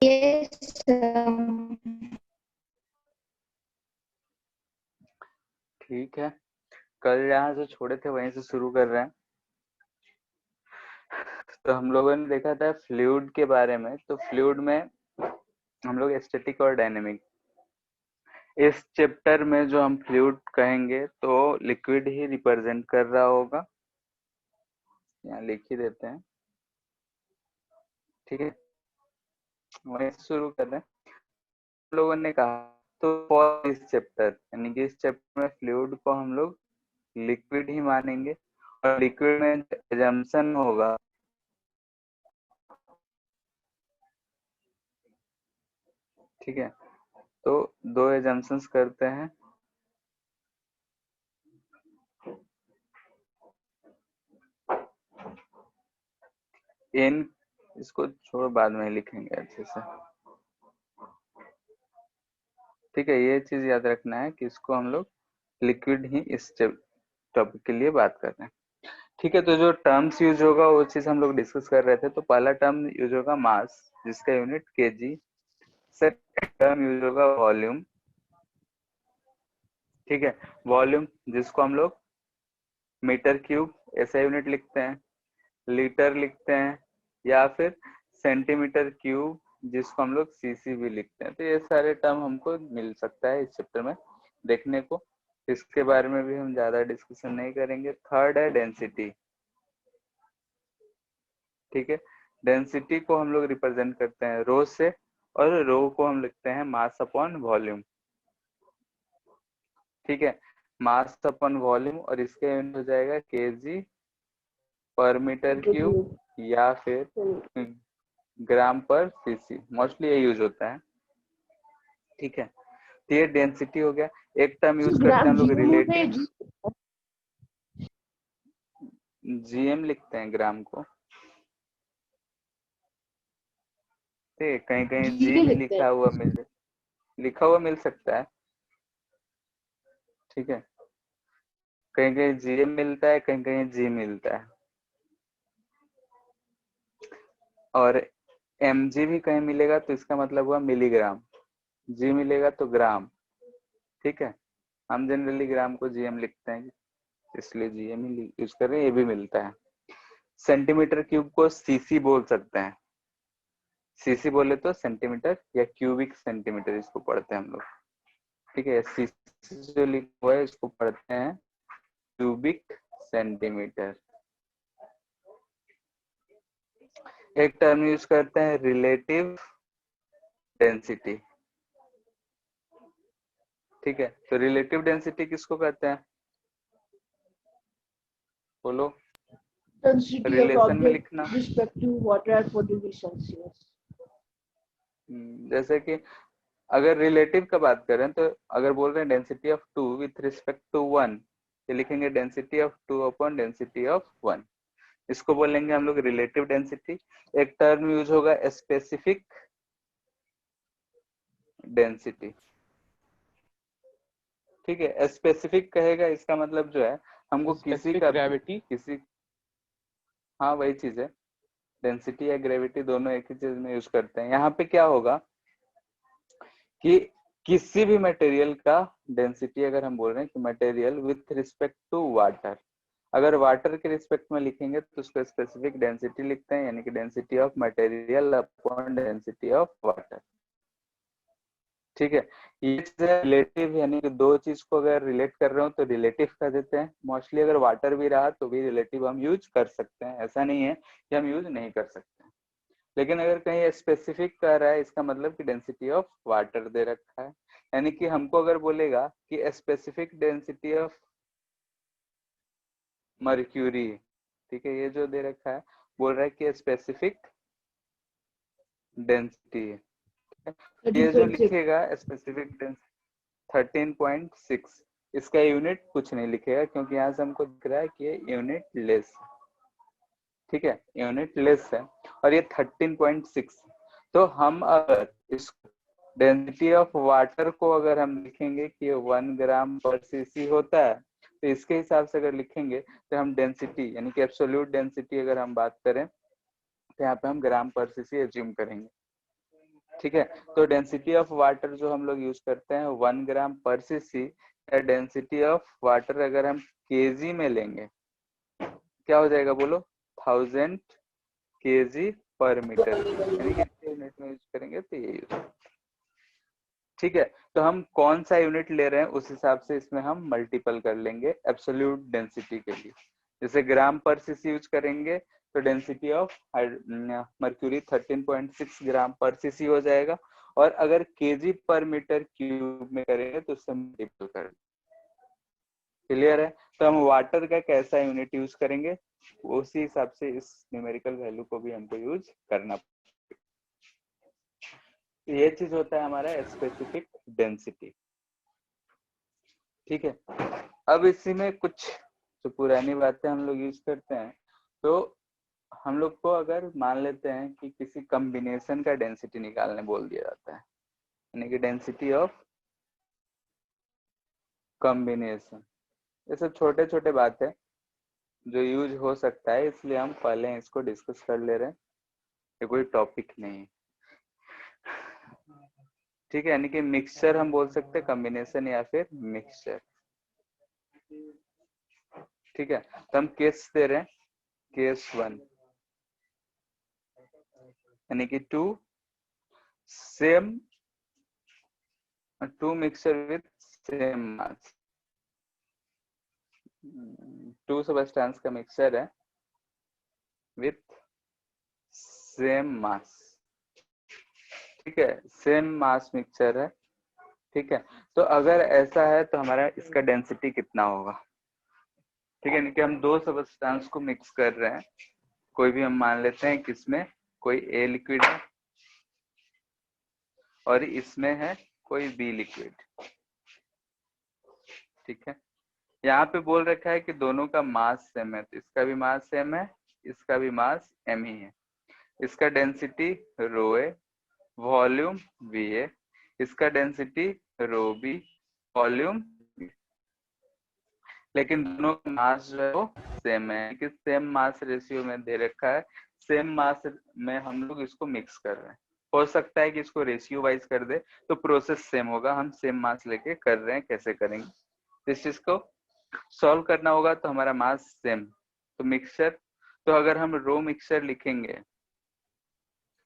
Yes. ठीक है, कल जहाँ से छोड़े थे वहीं से शुरू कर रहे हैं। तो हम लोगों ने देखा था फ्लूइड के बारे में। तो फ्लूइड में हम लोग स्टैटिक और डायनेमिक, इस चैप्टर में जो हम फ्लूइड कहेंगे तो लिक्विड ही रिप्रेजेंट कर रहा होगा, यहाँ लिख ही देते हैं। ठीक है, वहीं से शुरू कर रहे हैं। लोगों ने कहा तो फॉर इस चैप्टर, यानी कि इस चैप्टर में फ्लूइड को हम लोग लिक्विड ही मानेंगे, और लिक्विड में एजम्पशन होगा ठीक है। तो दो एजम्पशंस करते हैं। इन इसको छोड़ बाद में लिखेंगे अच्छे से। ठीक है, ये चीज याद रखना है कि इसको हम लोग लिक्विड ही इस टॉपिक के लिए बात कर रहे हैं। ठीक है, तो जो टर्म्स यूज होगा वो चीज हम लोग डिस्कस कर रहे थे। तो पहला टर्म यूज होगा मास, जिसका unit KG. Second term use होगा वॉल्यूम। ठीक है, वॉल्यूम जिसको हम लोग मीटर क्यूब ऐसा यूनिट लिखते हैं, लीटर लिखते हैं, या फिर सेंटीमीटर क्यूब जिसको हम लोग सीसी भी लिखते हैं। तो ये सारे टर्म हमको मिल सकता है इस चैप्टर में देखने को। इसके बारे में भी हम ज्यादा डिस्कशन नहीं करेंगे। थर्ड है डेंसिटी। ठीक है, डेंसिटी को हम लोग रिप्रेजेंट करते हैं रो से, और रो को हम लिखते हैं मास अपॉन वॉल्यूम। ठीक है, मास अपॉन वॉल्यूम, और इसके यूनिट हो जाएगा केजी पर मीटर क्यूब या फिर ग्राम पर सीसी, मोस्टली ये यूज होता है। ठीक है, तो ये डेंसिटी हो गया। एक टर्म यूज करते हैं हम लोग रिलेटिव, जीएम लिखते हैं ग्राम को। ठीक, कहीं कहीं जी भी लिखा हुआ मिल सकता है। ठीक है, कहीं कहीं जीएम मिलता है, कहीं कहीं जी मिलता है, और एमजी भी कहीं मिलेगा तो इसका मतलब हुआ मिलीग्राम, जी मिलेगा तो ग्राम। ठीक है, हम जनरली ग्राम को जीएम लिखते हैं, इसलिए जीएम ही यूज कर रहे हैं, ये भी मिलता है। सेंटीमीटर क्यूब को सीसी बोल सकते हैं। सीसी बोले तो सेंटीमीटर या क्यूबिक सेंटीमीटर इसको पढ़ते हैं हम लोग। ठीक है, सीसी जो लिखा हुआ है इसको पढ़ते हैं क्यूबिक सेंटीमीटर। एक टर्म यूज करते हैं रिलेटिव डेंसिटी। ठीक है, तो रिलेटिव डेंसिटी किसको कहते हैं, बोलो। Density of रिलेशन में object लिखना, respect to water at 40 degrees Celsius. जैसे कि अगर रिलेटिव का बात करें तो अगर बोल रहे हैं density of 2 with respect to 1, ये लिखेंगे density of 2 upon density of 1, इसको बोलेंगे हम लोग रिलेटिव डेंसिटी। एक टर्म यूज होगा स्पेसिफिक डेंसिटी। ठीक है, स्पेसिफिक कहेगा इसका मतलब जो है हमको किसी का ग्रेविटी, किसी, हाँ वही चीज है, डेंसिटी या ग्रेविटी दोनों एक ही चीज में यूज करते हैं। यहाँ पे क्या होगा कि किसी भी मटेरियल का डेंसिटी अगर हम बोल रहे हैं कि material with respect to water, अगर वाटर के रिस्पेक्ट में लिखेंगे तो उसको स्पेसिफिक डेंसिटी लिखते हैं, यानी कि density of material upon density of water. ठीक है, ये चीज रिलेटिव, यानी कि दो चीज को अगर रिलेट कर रहे हो तो रिलेटिव कर देते हैं। मोस्टली अगर वाटर भी रहा तो भी रिलेटिव हम यूज कर सकते हैं, ऐसा नहीं है कि हम यूज नहीं कर सकते। लेकिन अगर कहीं स्पेसिफिक कह रहा है इसका मतलब कि डेंसिटी ऑफ वाटर दे रखा है, यानी कि हमको अगर बोलेगा कि स्पेसिफिक डेंसिटी ऑफ मर्क्यूरी, ठीक है, ये जो दे रखा है बोल रहा है कि स्पेसिफिक डेंसिटी है। ये जो लिखेगा स्पेसिफिक डेंसिटी 13.6, इसका यूनिट कुछ नहीं लिखेगा क्योंकि यहाँ से हमको दिख रहा है कि ये यूनिट लेस है। ठीक है, यूनिट लेस है और ये 13.6। तो हम अगर इस डेंसिटी ऑफ वाटर को अगर हम लिखेंगे कि 1 ग्राम पर सीसी होता है, तो इसके हिसाब से अगर लिखेंगे तो हम डेंसिटी यानी कि एब्सोल्यूट डेंसिटी अगर हम बात करें तो यहाँ पे हम ग्राम पर सीसी एज्यूम करेंगे। ठीक है। तो डेंसिटी ऑफ वाटर जो हम लोग यूज करते हैं 1 ग्राम पर सीसी, या डेंसिटी ऑफ वाटर अगर हम केजी में लेंगे क्या हो जाएगा बोलो, 1000 केजी पर मीटर क्यूब, यानी कि यूनिट में यूज करेंगे तो ये यूज। ठीक है, तो हम कौन सा यूनिट ले रहे हैं उस हिसाब से इसमें हम मल्टीपल कर लेंगे एब्सोल्यूट डेंसिटी के लिए। जैसे ग्राम पर सीसी यूज करेंगे तो डेंसिटी ऑफ मर्क्यूरी 13.6 ग्राम पर सीसी हो जाएगा, और अगर केजी पर मीटर क्यूब में करेंगे तो उससे मल्टीपल कर। क्लियर है? तो हम वाटर का कैसा यूनिट यूज करेंगे उसी हिसाब से इस न्यूमेरिकल वैल्यू को भी हमको यूज करना। ये चीज होता है हमारा स्पेसिफिक डेंसिटी। ठीक है, अब इसी में कुछ जो पुरानी बातें हम लोग यूज करते हैं, तो हम लोग को अगर मान लेते हैं कि किसी कॉम्बिनेशन का डेंसिटी निकालने बोल दिया जाता है, यानी कि डेंसिटी ऑफ कॉम्बिनेशन, ये सब छोटे छोटे बात है जो यूज हो सकता है, इसलिए हम पहले इसको डिस्कस कर ले रहे हैं, ये कोई टॉपिक नहीं है। ठीक है, यानी कि मिक्सचर हम बोल सकते हैं, कॉम्बिनेशन या फिर मिक्सचर। ठीक है, तो हम केस दे रहे हैं, केस 1 यानी कि two mixture with same mass, 2 substance का मिक्सचर है विथ सेम मास। ठीक है, सेम मास मिक्सचर है। ठीक है, तो अगर ऐसा है तो हमारा इसका डेंसिटी कितना होगा। ठीक है, कि हम 2 सब्सटेंस को मिक्स कर रहे हैं, कोई भी हम मान लेते हैं कि इसमें कोई ए लिक्विड है और इसमें है कोई बी लिक्विड। ठीक है, यहाँ पे बोल रखा है कि दोनों का मास सेम है, तो इसका भी मास सेम है, इसका भी मास एम ही है। इसका density rho A, volume V A, इसका डेंसिटी रो बी, वॉल्यूम, लेकिन दोनों का मास जो है वो सेम है, कि सेम मास रेशियो में दे रखा है, सेम मास में हम लोग इसको मिक्स कर रहे हैं। हो सकता है कि इसको रेशियो वाइज कर दे तो प्रोसेस सेम होगा, हम सेम मास लेके कर रहे हैं, कैसे करेंगे इस चीज को सॉल्व करना होगा। तो हमारा मास सेम, तो मिक्सचर, तो अगर हम रो मिक्सचर लिखेंगे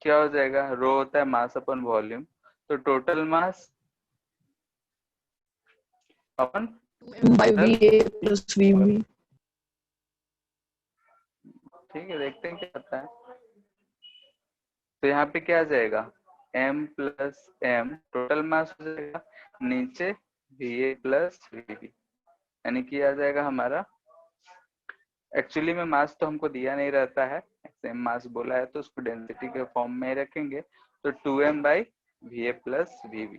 क्या हो जाएगा, रो होता है मास अपन वॉल्यूम, तो total mass upon by VA plus VB. ठीक है, देखते हैं क्या आता है। तो यहाँ पे क्या आ जाएगा, m plus m total mass हो जाएगा, नीचे Va प्लस Vb, यानी कि आ जाएगा हमारा, एक्चुअली में मास तो हमको दिया नहीं रहता है, सेम मास बोला है तो उसको डेंसिटी के फॉर्म में ही रखेंगे, तो 2m by Va plus Vb,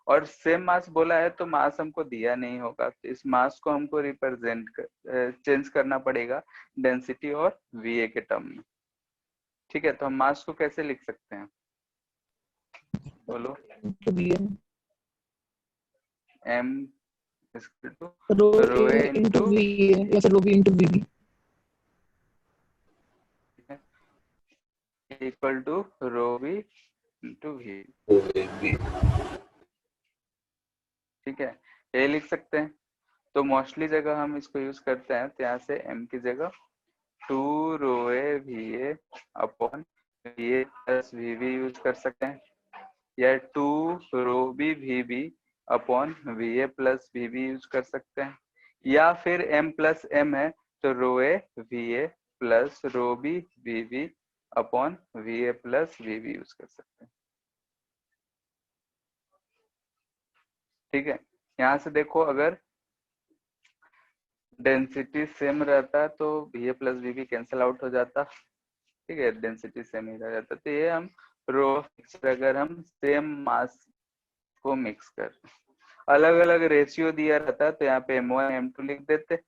और सेम मास बोला है तो मास हमको दिया नहीं होगा, तो इस मास को हमको रिप्रेजेंट चेंज करना पड़ेगा डेंसिटी और Va के टर्म में। ठीक है, तो हम मास को कैसे लिख सकते हैं बोलो, To VA. m to Rho rho A A into into VA या फिर rho B into VB. Equal to row B into V. ठीक है, ये लिख सकते हैं। तो मोस्टली जगह हम इसको यूज करते हैं, तो यहाँ से m की जगह 2 rho A V A upon V A plus V B use कर सकते हैं, या 2 rho B V B upon V A plus V B use कर सकते हैं, या फिर m प्लस m है तो rho A V A plus rho B V B upon V A plus V B use कर सकते हैं। ठीक है, यहाँ से देखो अगर डेंसिटी सेम रहता तो Va plus V B cancel out हो जाता। ठीक है, डेंसिटी सेम ही रह जाता, तो ये हम रो मिक्सर अगर हम सेम मास को मिक्स कर, अलग अलग रेशियो दिया रहता तो यहाँ पे m1 m2 लिख देते।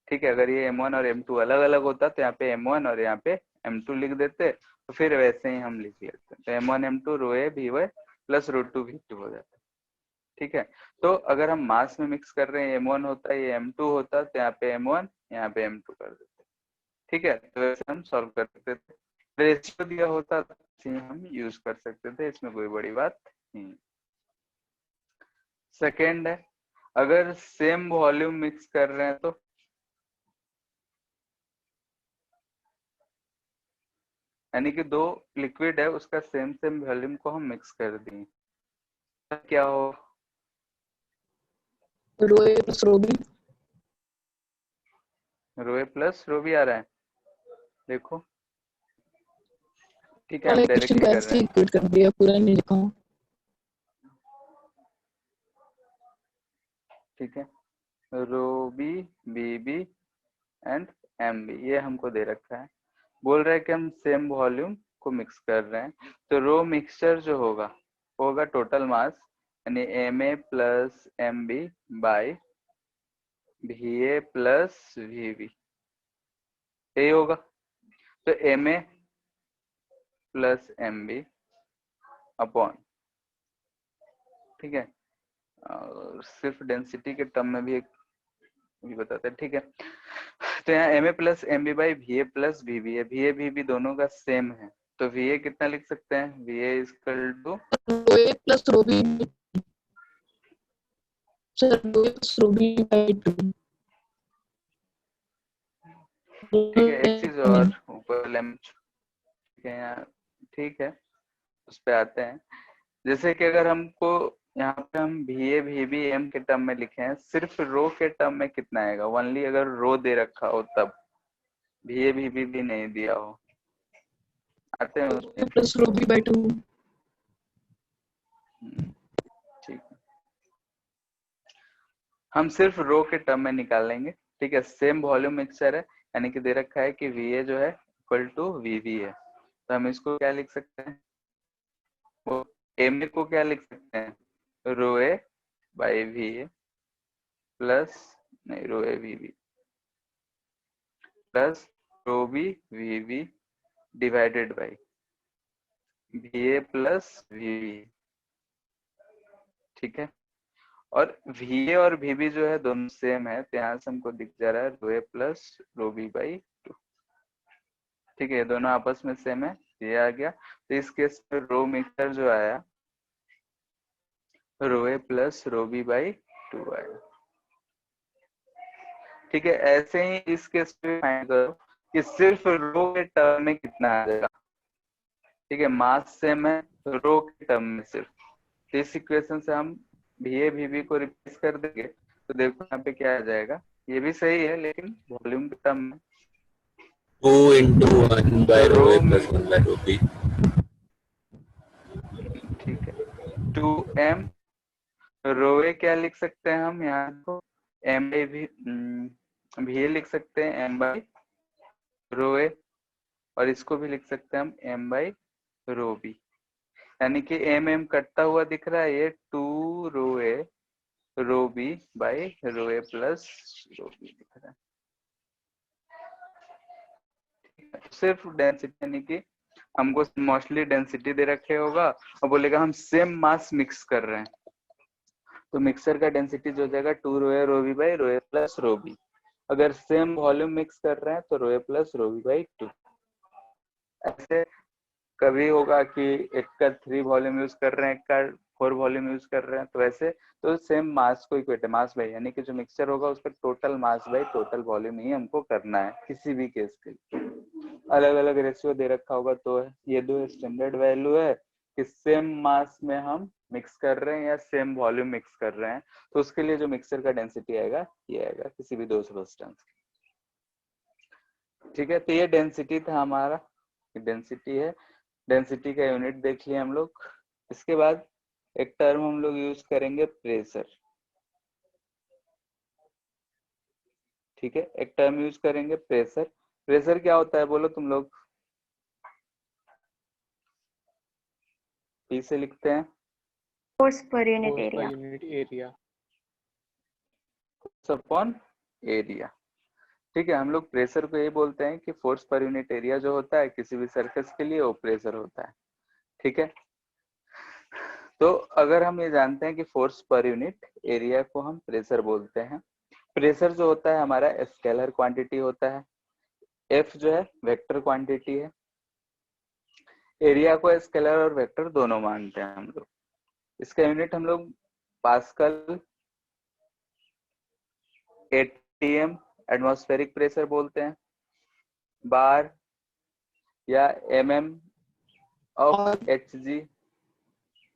ठीक है, अगर ये m1 और m2 अलग अलग होता तो यहाँ पे m1 और यहाँ पे m2 लिख देते, तो फिर वैसे ही हम लिख लेते, तो m1 m2 rho A V Y plus rho two V two हो जाता। ठीक है, तो अगर हम मास में मिक्स कर रहे हैं m1 होता है, ये m2 होता, तो यहाँ पे m1 यहाँ पे m2 कर देते। ठीक है, तो वैसे हम सॉल्व कर सकते थे, रेशियो दिया होता हम यूज कर सकते थे, इसमें कोई बड़ी बात नहीं। सेकेंड है, अगर सेम वॉल्यूम मिक्स कर रहे हैं तो यानी कि दो लिक्विड है उसका सेम सेम वॉल्यूम को हम मिक्स कर दिए, क्या हो? रो A plus rho B. Row A plus rho B आ रहा है, देखो ठीक है, हम वाले क्वेश्चन डायरेक्टली को कर रहे ऐसे हैं। इक्वेट कर दिया, पूरा नहीं लिखा हूँ। ठीक है, rho B B B and M B, ये हमको दे रखा है। बोल रहे हैं कि हम सेम वॉल्यूम को मिक्स कर रहे हैं, तो रो मिक्सचर जो होगा टोटल मास, यानी M A plus M B by V A plus V B, यही होगा। तो M A plus M B upon, ठीक है, सिर्फ डेंसिटी के टर्म में भी एक भी बताते हैं, ठीक है। तो यहाँ M A plus M B by V A plus V B है, वी ए वी बी दोनों का सेम है, तो वी ए कितना लिख सकते हैं, V A equal to rho A plus rho B, sir rho A plus rho B by 2। ठीक है। एक चीज और ऊपर ठीक है यहाँ, ठीक है, उस पे आते हैं। जैसे कि अगर हमको यहाँ पे हम V A V B M के टर्म में लिखे हैं, सिर्फ रो के टर्म में कितना आएगा, ओनली अगर रो दे रखा हो तब, वी ए वी बी भी नहीं दिया हो, आते हैं उस पे। Plus rho B by 2। ठीक है, हम सिर्फ रो के टर्म में निकालेंगे, ठीक है। सेम वॉल्यूम मिक्सचर है, यानी कि दे रखा है कि वी ए जो है इक्वल टू वी बी है, तो हम इसको क्या लिख सकते हैं, वो एम ए को क्या लिख सकते हैं, rho A by V A plus, नहीं rho A V B plus rho B V B divided by V A plus V B, ठीक है। और वी ए और वी बी जो है दोनों सेम है, तो यहाँ से हमको दिख जा रहा है रो A plus rho B by 2, ठीक है, ये दोनों आपस में सेम है, ये आ गया। तो इस केस में रो मिक्सचर जो आया रो A plus rho B by 2 आया, ठीक है। ऐसे ही इस केस में फाइंड करो कि सिर्फ रो के टर्म में कितना आ जाएगा, ठीक है, मास सेम है तो रो के टर्म में सिर्फ, तो इस इक्वेशन से हम वी ए वी बी को रिप्लेस कर देंगे, तो देखो यहाँ पे क्या आ जाएगा, ये भी सही है लेकिन वॉल्यूम के टर्म में, 2 into 1 by तो rho rho a plus 1 by rho b. ठीक है, 2m रो ए क्या लिख सकते हैं हम यहाँ को, एम बाई वी ए लिख सकते हैं एम बाई रो ए, और इसको भी लिख सकते हैं हम एम बाई रो बी, यानी कि एम एम कटता हुआ दिख रहा है, ये 2 rho A rho B by rho A plus rho B दिख रहा है। सिर्फ डेंसिटी, यानी कि हमको मोस्टली डेंसिटी दे रखे होगा और बोलेगा हम सेम मास मिक्स कर रहे हैं, तो मिक्सर का डेंसिटी जो हो जाएगा 2 rho A rho B by rho A plus rho B. अगर सेम वॉल्यूम मिक्स कर रहे हैं तो rho A plus rho B by 2। ऐसे कभी होगा कि एक का 3 वॉल्यूम यूज कर रहे हैं, एक का 4 वॉल्यूम यूज कर रहे हैं, तो वैसे तो सेम मास को इक्वेट है, मास बाई, यानी कि जो मिक्सचर होगा उसका total mass by total volume ही हमको करना है किसी भी केस के लिए। अलग अलग रेशियो दे रखा होगा तो ये दो स्टैंडर्ड वैल्यू है कि सेम मास में हम मिक्स कर रहे हैं या सेम वॉल्यूम मिक्स कर रहे हैं, तो उसके लिए जो मिक्सचर का डेंसिटी आएगा ये आएगा किसी भी दो सब्सटेंस, ठीक है। तो ये डेंसिटी था हमारा, डेंसिटी है, डेंसिटी का यूनिट देख लिया हम लोग। इसके बाद एक टर्म हम लोग यूज करेंगे प्रेशर, ठीक है, एक टर्म यूज करेंगे प्रेशर। प्रेशर क्या होता है बोलो तुम लोग, पी से लिखते हैं force per unit force per area. unit area. Upon area, ठीक है। हम लोग प्रेशर को ये बोलते हैं कि फोर्स पर यूनिट एरिया जो होता है किसी भी सरफेस के लिए वो प्रेशर होता है, ठीक है। तो अगर हम ये जानते हैं कि फोर्स पर यूनिट एरिया को हम प्रेशर बोलते हैं, प्रेशर जो होता है हमारा स्केलर क्वांटिटी होता है, एफ जो है वेक्टर क्वांटिटी है, एरिया को स्केलर और वेक्टर दोनों मानते हैं हम लोग। इसका यूनिट हम लोग पास्कल, एटीएम एटमॉस्फेरिक प्रेशर बोलते हैं, बार या एमएम ऑफ और एचजी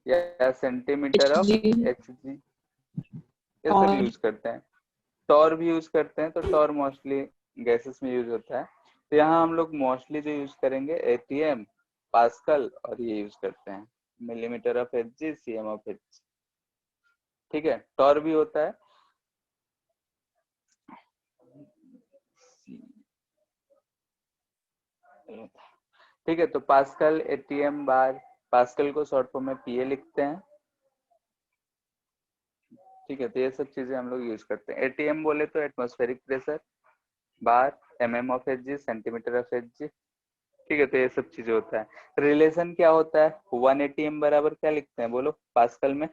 या सेंटीमीटर ऑफ HG एचजी, ये सब और यूज करते हैं। टॉर भी यूज करते हैं, तो टॉर मोस्टली गैसेस में यूज होता है। तो यहाँ हम लोग मोस्टली जो यूज करेंगे एटीएम, पास्कल और ये यूज करते हैं, millimetre of Hg, CM of Hg. ठीक है, टॉर भी होता है, ठीक है। तो पास्कल, एटीएम, बार, पास्कल को शॉर्ट फॉर्म में पीए लिखते हैं। ठीक है, तो ये सब चीजें हम लोग यूज करते हैं। एटीएम बोले तो atmospheric pressure, bar MM of Hg, centimetre of Hg. ठीक है, तो ये सब चीजें होता है। रिलेशन क्या होता है, 1 एटीएम बराबर क्या लिखते हैं बोलो पास्कल में?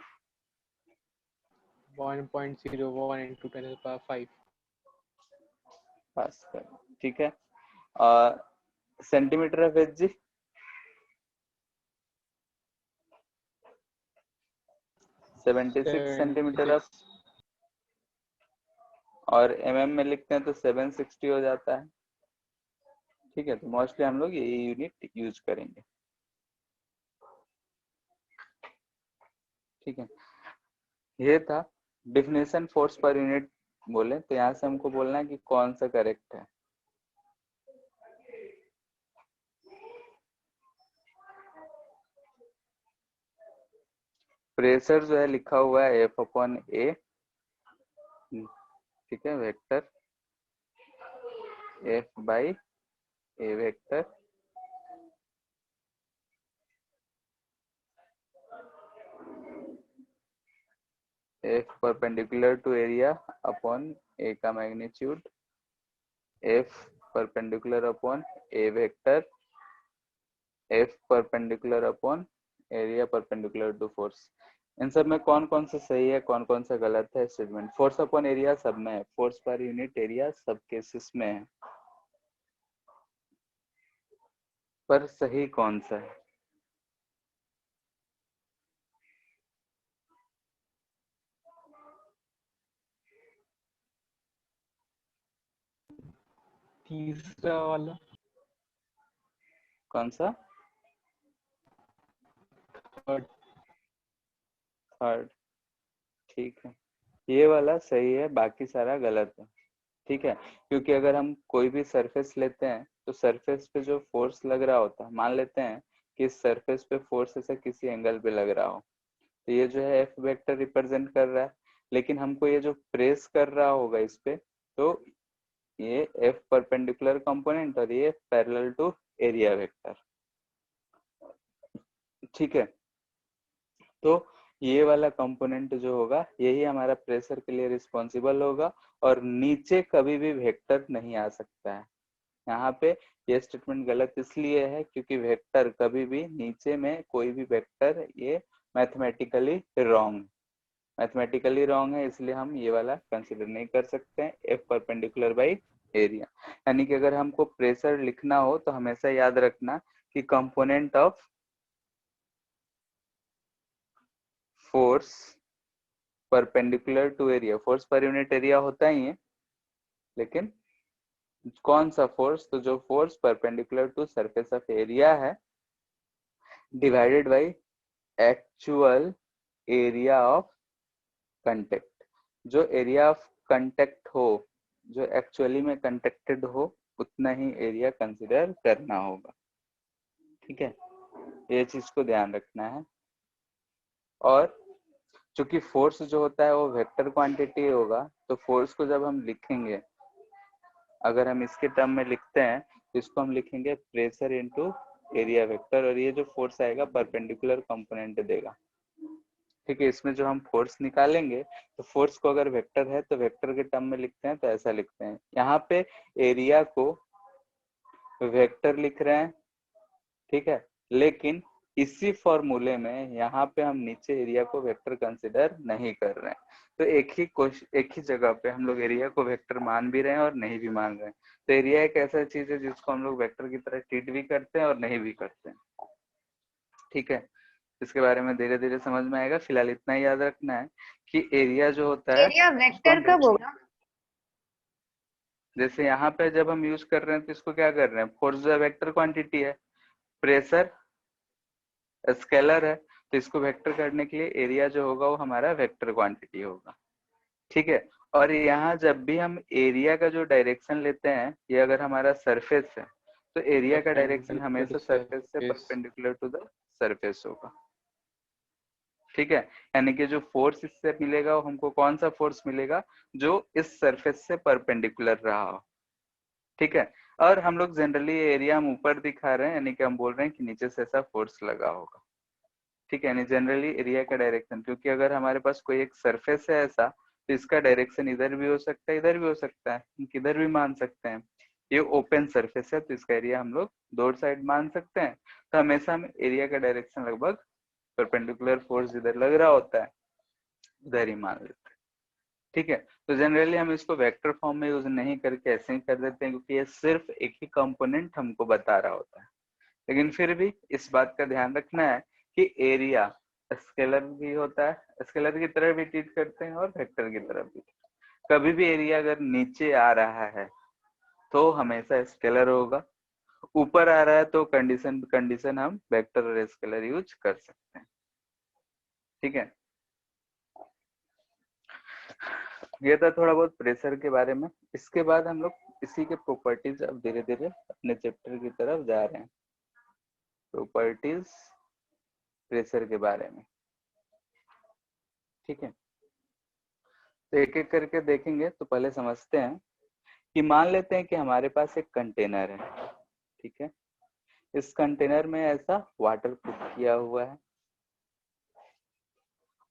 1.01 into 10 to the power 5 pascal. ठीक है, और centimetre of Hg 76 centimetre of, 76 और एमएम में लिखते हैं तो 760 हो जाता है। ठीक है, तो मोस्टली हम लोग ये यूनिट यूज करेंगे। ठीक है, ये था डिफिनेशन फोर्स पर यूनिट बोले, तो यहाँ से हमको बोलना है कि कौन सा करेक्ट है। प्रेशर जो है लिखा हुआ है एफ अपॉन ए, ठीक है, vector F by A vector, F perpendicular to area upon A का magnitude, F perpendicular upon A vector, F perpendicular upon area perpendicular to force. इन सब में कौन कौन सा सही है, कौन कौन सा गलत है स्टेटमेंट? फोर्स अपॉन एरिया सब में है, फोर्स पर यूनिट एरिया सब केसेस में है, पर सही कौन सा है? तीसरा वाला कौन सा? Third third. ठीक है, ये वाला सही है, बाकी सारा गलत है। ठीक है, क्योंकि अगर हम कोई भी सरफेस लेते हैं तो सरफेस पे जो फोर्स लग रहा होता है, मान लेते हैं कि इस सरफेस पे फोर्स ऐसा किसी एंगल पे लग रहा हो, तो ये जो है एफ वेक्टर रिप्रेजेंट कर रहा है। लेकिन हमको ये जो प्रेस कर रहा होगा इस पे, तो ये एफ परपेंडिकुलर कंपोनेंट और ये पैरेलल टू एरिया वेक्टर। ठीक है, तो ये वाला कंपोनेंट जो होगा यही हमारा प्रेशर के लिए रिस्पॉन्सिबल होगा, और नीचे कभी भी वेक्टर नहीं आ सकता है। यहाँ पे ये स्टेटमेंट गलत इसलिए है क्योंकि वेक्टर कभी भी नीचे में कोई भी वेक्टर, ये मैथमेटिकली रॉन्ग है, इसलिए हम ये वाला कंसिडर नहीं कर सकते हैं, एफ परपेंडिकुलर बाई एरिया। यानी कि अगर हमको प्रेशर लिखना हो तो हमेशा याद रखना कि component of force perpendicular to area, force per unit area होता ही है, लेकिन कौन सा फोर्स? तो जो force perpendicular to surface of area है divided by actual area of contact. जो एरिया ऑफ कंटेक्ट हो, जो एक्चुअली में कंटेक्टेड हो, उतना ही एरिया कंसिडर करना होगा। ठीक है, ये चीज को ध्यान रखना है। और चूंकि फोर्स जो होता है वो वेक्टर क्वांटिटी होगा, तो फोर्स को जब हम लिखेंगे, अगर हम इसके टर्म में लिखते हैं तो इसको हम लिखेंगे प्रेशर इनटू एरिया वेक्टर, और ये जो फोर्स आएगा परपेंडिकुलर कंपोनेंट देगा। ठीक है, इसमें जो हम फोर्स निकालेंगे, तो फोर्स को अगर वेक्टर है तो वेक्टर के टर्म में लिखते हैं, तो ऐसा लिखते हैं। यहाँ पे एरिया को वेक्टर लिख रहे हैं, ठीक है, लेकिन इसी फॉर्मूले में यहाँ पे हम नीचे एरिया को वेक्टर कंसिडर नहीं कर रहे हैं। तो एक ही जगह पे हम लोग एरिया को वेक्टर मान भी रहे हैं और नहीं भी मान रहे हैं। तो एरिया एक ऐसा चीज है जिसको हम लोग वेक्टर की तरह ट्रीट भी करते हैं और नहीं भी करते हैं। ठीक है, इसके बारे में धीरे धीरे समझ में आएगा। फिलहाल इतना ही याद रखना है कि एरिया जो होता है एरिया वेक्टर कब होगा? जैसे यहाँ पे जब हम यूज कर रहे हैं तो इसको क्या कर रहे हैं, फोर्स जो वेक्टर क्वांटिटी है, प्रेशर स्केलर है, तो इसको वेक्टर करने के लिए एरिया जो होगा वो हमारा वेक्टर क्वांटिटी होगा। ठीक है, और यहाँ जब भी हम एरिया का जो डायरेक्शन लेते हैं, ये अगर हमारा सरफेस है तो एरिया का डायरेक्शन हमेशा सरफेस से परपेंडिकुलर टू द सरफेस होगा। ठीक है, यानी कि जो फोर्स इससे मिलेगा वो हमको कौन सा फोर्स मिलेगा, जो इस सरफेस से परपेंडिकुलर रहा हो। ठीक है, और हम लोग जनरली एरिया हम ऊपर दिखा रहे हैं, यानी कि हम बोल रहे हैं कि नीचे से ऐसा फोर्स लगा होगा। ठीक है, यानी जनरली एरिया का डायरेक्शन, क्योंकि अगर हमारे पास कोई एक सरफेस है ऐसा, तो इसका डायरेक्शन इधर भी हो सकता है, इधर भी हो सकता है, किधर भी मान सकते हैं। ये ओपन सरफेस है तो इसका एरिया हम लोग दो साइड मान सकते हैं, तो हमेशा हम एरिया का डायरेक्शन लगभग परपेंडिकुलर फोर्स जिधर लग रहा होता है उधर ही मान लेते हैं। ठीक है, तो जनरली हम इसको वेक्टर फॉर्म में यूज नहीं करके ऐसे ही कर देते हैं, क्योंकि ये सिर्फ एक ही कंपोनेंट हमको बता रहा होता है। लेकिन फिर भी इस बात का ध्यान रखना है कि एरिया स्केलर भी होता है, स्केलर की तरह भी ट्रीट करते हैं और वेक्टर की तरह भी। कभी भी एरिया अगर नीचे आ रहा है तो हमेशा स्केलर होगा, ऊपर आ रहा है तो कंडीशन हम वेक्टर और स्केलर यूज कर सकते हैं। ठीक है, ये था थोड़ा बहुत प्रेशर के बारे में। इसके बाद हम लोग इसी के प्रॉपर्टीज अब धीरे धीरे अपने चैप्टर की तरफ जा रहे हैं, प्रॉपर्टीज प्रेशर के बारे में। ठीक है, तो एक एक करके देखेंगे। तो पहले समझते हैं कि मान लेते हैं कि हमारे पास एक कंटेनर है। ठीक है, इस कंटेनर में ऐसा वाटर पुट किया हुआ है,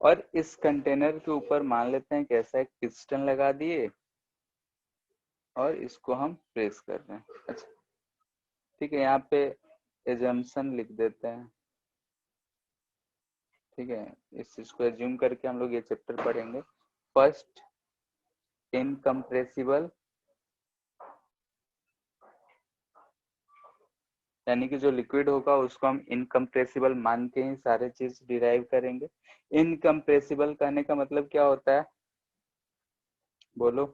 और इस कंटेनर के ऊपर मान लेते हैं कि ऐसा एक पिस्टन लगा दिए और इसको हम प्रेस कर रहे हैं। अच्छा, ठीक है, यहाँ पे एजम्पशन लिख देते हैं। ठीक है, इस चीज को एज्यूम करके हम लोग ये चैप्टर पढ़ेंगे। फर्स्ट, इनकम्प्रेसिबल, यानी कि जो लिक्विड होगा उसको हम इनकम्प्रेसिबल मान के ही सारे चीज डिराइव करेंगे। इनकम्प्रेसिबल कहने का मतलब क्या होता है, बोलो।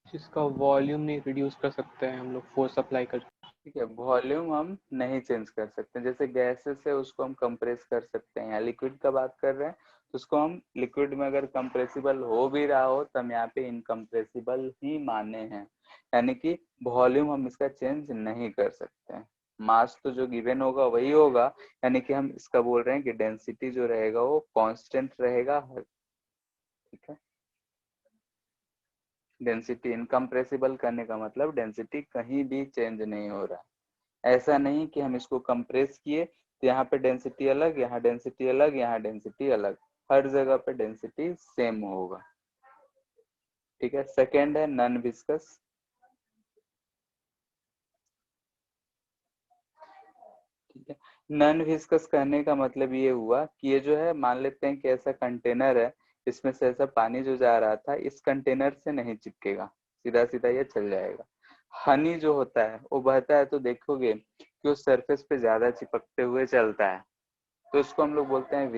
जिसका वॉल्यूम नहीं रिड्यूस कर सकते हैं हम लोग फोर्स अप्लाई कर। ठीक है, वॉल्यूम हम नहीं चेंज कर सकते। जैसे गैसेस है उसको हम कंप्रेस कर सकते हैं, या लिक्विड का बात कर रहे हैं तो उसको हम लिक्विड में अगर कंप्रेसिबल हो भी रहा हो तो हम यहाँ पे इनकम्प्रेसिबल ही माने हैं, यानी कि वॉल्यूम हम इसका चेंज नहीं कर सकते हैं। मास तो जो गिवन होगा वही होगा, यानी कि हम इसका बोल रहे हैं कि डेंसिटी जो रहेगा वो कांस्टेंट रहेगा। ठीक है, डेंसिटी इनकम्प्रेसिबल करने का मतलब डेंसिटी कहीं भी चेंज नहीं हो रहा है। ऐसा नहीं कि हम इसको कंप्रेस किए तो यहाँ पे डेंसिटी अलग, यहाँ डेंसिटी अलग, यहाँ डेंसिटी अलग, हर जगह पे डेंसिटी सेम होगा। ठीक है, सेकेंड है नॉन विस्कस। ठीक है, नॉन विस्कस कहने का मतलब ये हुआ कि ये जो है, मान लेते हैं कि ऐसा कंटेनर है, इसमें से ऐसा पानी जो जा रहा था इस कंटेनर से नहीं चिपकेगा, सीधा सीधा ये चल जाएगा। हनी जो होता है वो बहता है तो देखोगे कि वो सरफेस पे ज्यादा चिपकते हुए चलता है, तो उसको हम लोग बोलते हैं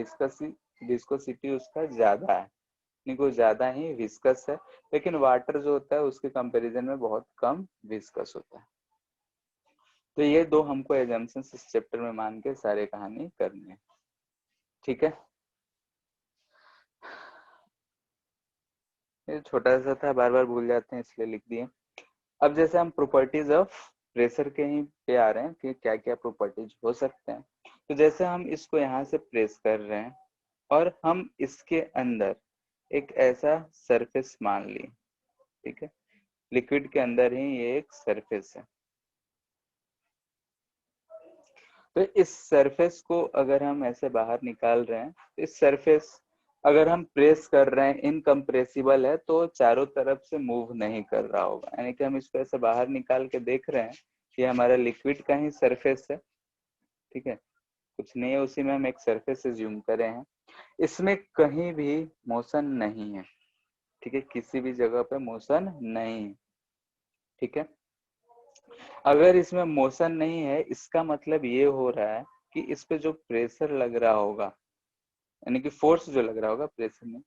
विस्कोसिटी उसका ज्यादा है, यानी वो ज्यादा ही विस्कस है। लेकिन वाटर जो होता है उसके कंपैरिजन में बहुत कम विस्कस होता है। तो ये दो हमको एजम्पशंस इस चैप्टर में मान के सारे कहानी करनी है। ठीक है, ये छोटा सा था, बार बार भूल जाते हैं इसलिए लिख दिए। अब जैसे हम प्रॉपर्टीज ऑफ प्रेशर के ही पे आ रहे हैं कि क्या क्या प्रॉपर्टीज हो सकते हैं। तो जैसे हम इसको यहाँ से प्रेस कर रहे हैं और हम इसके अंदर एक ऐसा सरफेस मान लिए। ठीक है, लिक्विड के अंदर ही ये एक सरफेस है, तो इस सरफेस को अगर हम ऐसे बाहर निकाल रहे हैं, तो इस सरफेस अगर हम प्रेस कर रहे हैं, इनकम्प्रेसिबल है, तो चारों तरफ से मूव नहीं कर रहा होगा। यानी कि हम इसको ऐसे बाहर निकाल के देख रहे हैं कि हमारा लिक्विड का ही सरफेस है। ठीक है, कुछ नहीं है, उसी में हम एक सरफेस एज्यूम करे हैं, इसमें कहीं भी मोशन नहीं है। ठीक है, किसी भी जगह पे मोशन नहीं है। ठीक है, अगर इसमें मोशन नहीं है, इसका मतलब ये हो रहा है कि इस पे जो प्रेशर लग रहा होगा, यानी कि फोर्स जो लग रहा होगा प्रेशर में,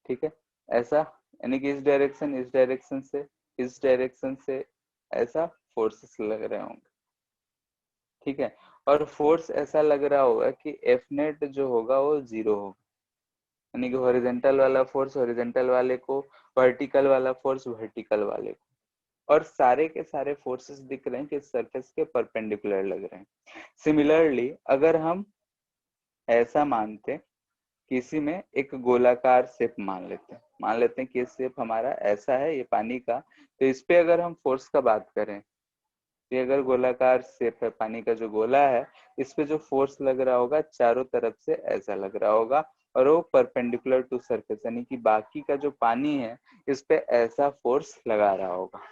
ठीक है, ऐसा, यानी कि इस डायरेक्शन से, इस डायरेक्शन से ऐसा फोर्सेस लग रहे होंगे, ठीक है। और फोर्स ऐसा लग रहा होगा कि एफ नेट जो होगा वो 0 होगा, यानी कि हॉरिजॉन्टल वाला फोर्स हॉरिजॉन्टल वाले को, वर्टिकल वाला फोर्स वर्टिकल वाले को, और सारे के सारे फोर्सेस दिख रहे हैं कि सरफेस के परपेंडिकुलर लग रहे हैं। सिमिलरली अगर हम ऐसा मानते, किसी में एक गोलाकार शेप मान लेते हैं कि ये शेप हमारा ऐसा है, ये पानी का, तो इस पे अगर हम फोर्स का बात करें, ये अगर गोलाकार शेप है, पानी का जो गोला है, इस पे जो फोर्स लग रहा होगा चारों तरफ से ऐसा लग रहा होगा, और वो परपेंडिकुलर टू सरफेस, यानी कि बाकी का जो पानी है इस पे ऐसा फोर्स लगा रहा होगा,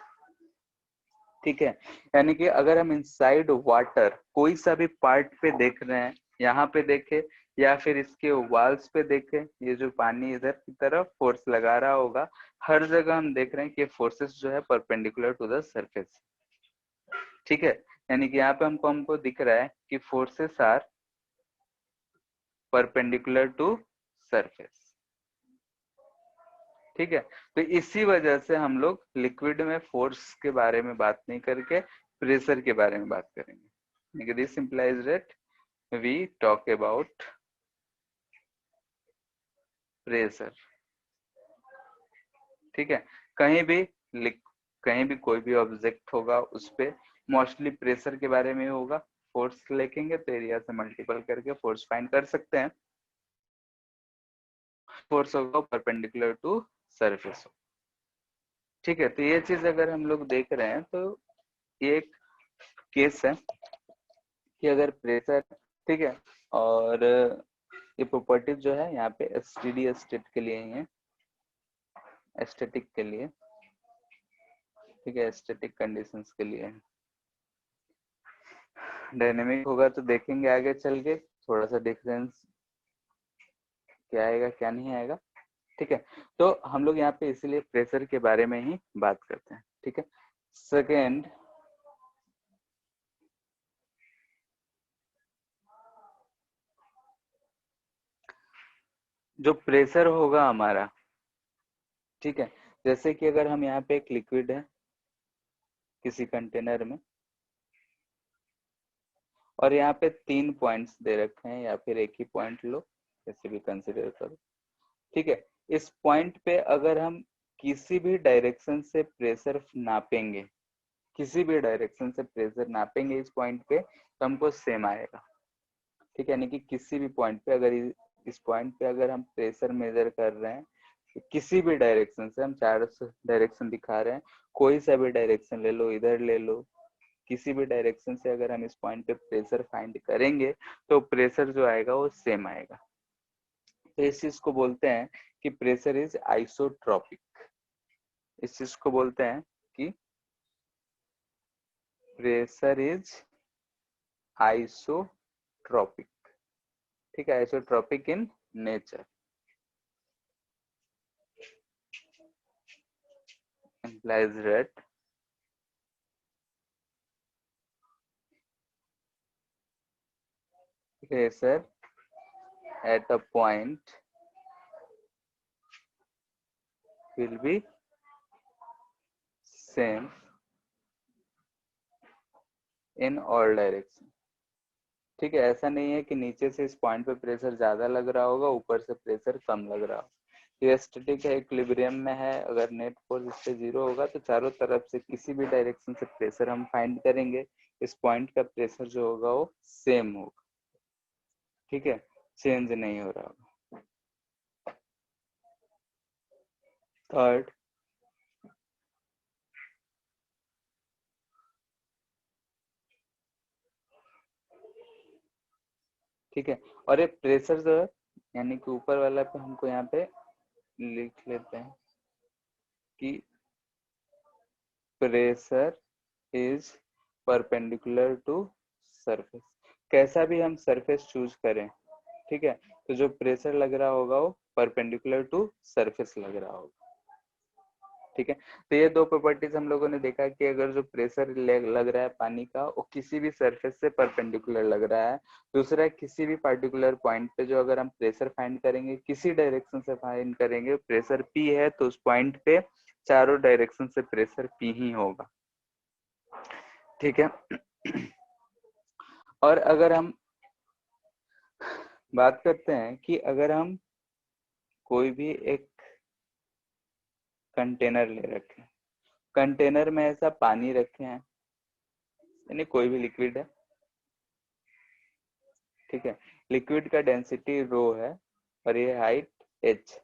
ठीक है। यानी कि अगर हम इनसाइड वाटर कोई सा भी पार्ट पे देख रहे हैं, यहाँ पे देखे या फिर इसके वॉल्स पे देखे, ये जो पानी इधर की तरफ फोर्स लगा रहा होगा, हर जगह हम देख रहे हैं कि फोर्सेस जो है परपेंडिकुलर टू द सरफेस, ठीक है। यानी कि यहाँ पे हमको दिख रहा है कि forces are perpendicular to surface, ठीक है। तो इसी वजह से हम लोग लिक्विड में फोर्स के बारे में बात नहीं करके प्रेशर के बारे में बात करेंगे। This implies that we talk about pressure, ठीक है। कहीं भी कोई भी ऑब्जेक्ट होगा उस पे मोस्टली प्रेशर के बारे में होगा, फोर्स लिखेंगे तो एरिया से मल्टीपल करके फोर्स फाइंड कर सकते हैं, फोर्स होगा परपेंडिकुलर टू सरफेस, ठीक है। तो ये चीज अगर हम लोग देख रहे हैं तो ये एक केस है कि अगर प्रेशर, ठीक है, और ये प्रॉपर्टीज जो है यहाँ पे एसटीडी स्टेट के लिए ही है, एस्थेटिक के लिए, ठीक है, एस्थेटिक कंडीशंस के लिए। डायनेमिक होगा तो देखेंगे आगे चल के थोड़ा सा डिफरेंस क्या आएगा क्या नहीं आएगा, ठीक है। तो हम लोग यहाँ पे इसीलिए प्रेशर के बारे में ही बात करते हैं, ठीक है। सेकेंड, जो प्रेशर होगा हमारा, ठीक है, जैसे कि अगर हम यहाँ पे एक लिक्विड है किसी कंटेनर में, और यहाँ पे 3 पॉइंट्स दे रखे हैं, या फिर एक ही पॉइंट लो, जैसे भी कंसिडर करो, ठीक है। इस पॉइंट पे अगर हम किसी भी डायरेक्शन से प्रेशर नापेंगे, किसी भी डायरेक्शन से प्रेशर नापेंगे इस पॉइंट पे, तो हमको सेम आएगा, ठीक है। यानी कि किसी भी पॉइंट पे अगर इस पॉइंट पे अगर हम प्रेशर मेजर कर रहे हैं, तो किसी भी डायरेक्शन से, हम 4 डायरेक्शन दिखा रहे हैं, कोई सा भी डायरेक्शन ले लो, इधर ले लो, किसी भी डायरेक्शन से अगर हम इस पॉइंट पे प्रेशर फाइंड करेंगे तो प्रेशर जो आएगा वो सेम आएगा। तो इस चीज को बोलते हैं कि प्रेशर इज आइसोट्रॉपिक, इस चीज को बोलते हैं कि प्रेशर इज आइसोट्रॉपिक, ठीक है, isotropic in nature, implies that pressure at a point will be same in all direction, ठीक है। ऐसा नहीं है कि नीचे से इस पॉइंट पे प्रेशर ज्यादा लग रहा होगा, ऊपर से प्रेशर कम लग रहा हो, ये स्टैटिक है, इक्विलिब्रियम में है। अगर नेट फोर्स इससे 0 होगा तो चारों तरफ से किसी भी डायरेक्शन से प्रेशर हम फाइंड करेंगे, इस पॉइंट का प्रेशर जो होगा वो सेम होगा, ठीक है, चेंज नहीं हो रहा होगा। थर्ड, ठीक है, और ये प्रेशर जो है, यानी कि ऊपर वाला पे हमको यहाँ पे लिख लेते हैं कि pressure is perpendicular to surface. कैसा भी हम सरफेस चूज करें, ठीक है, तो जो प्रेशर लग रहा होगा वो परपेंडिकुलर टू सरफेस लग रहा होगा, ठीक है, तो ये दो प्रॉपर्टीज हम लोगों ने देखा कि अगर जो प्रेशर लग रहा है पानी का वो किसी भी सरफेस से परपेंडिकुलर लग रहा है, दूसरा किसी भी पार्टिकुलर पॉइंट पे जो अगर हम प्रेशर फाइंड करेंगे किसी डायरेक्शन से फाइंड करेंगे, प्रेशर P है तो उस पॉइंट पे चारों डायरेक्शन से प्रेशर P ही होगा। ठीक है, और अगर हम बात करते हैं कि अगर हम कोई भी एक कंटेनर ले रखे, कंटेनर में ऐसा पानी रखे हैं, यानी कोई भी लिक्विड है, ठीक है, लिक्विड का डेंसिटी रो है और ये हाइट h।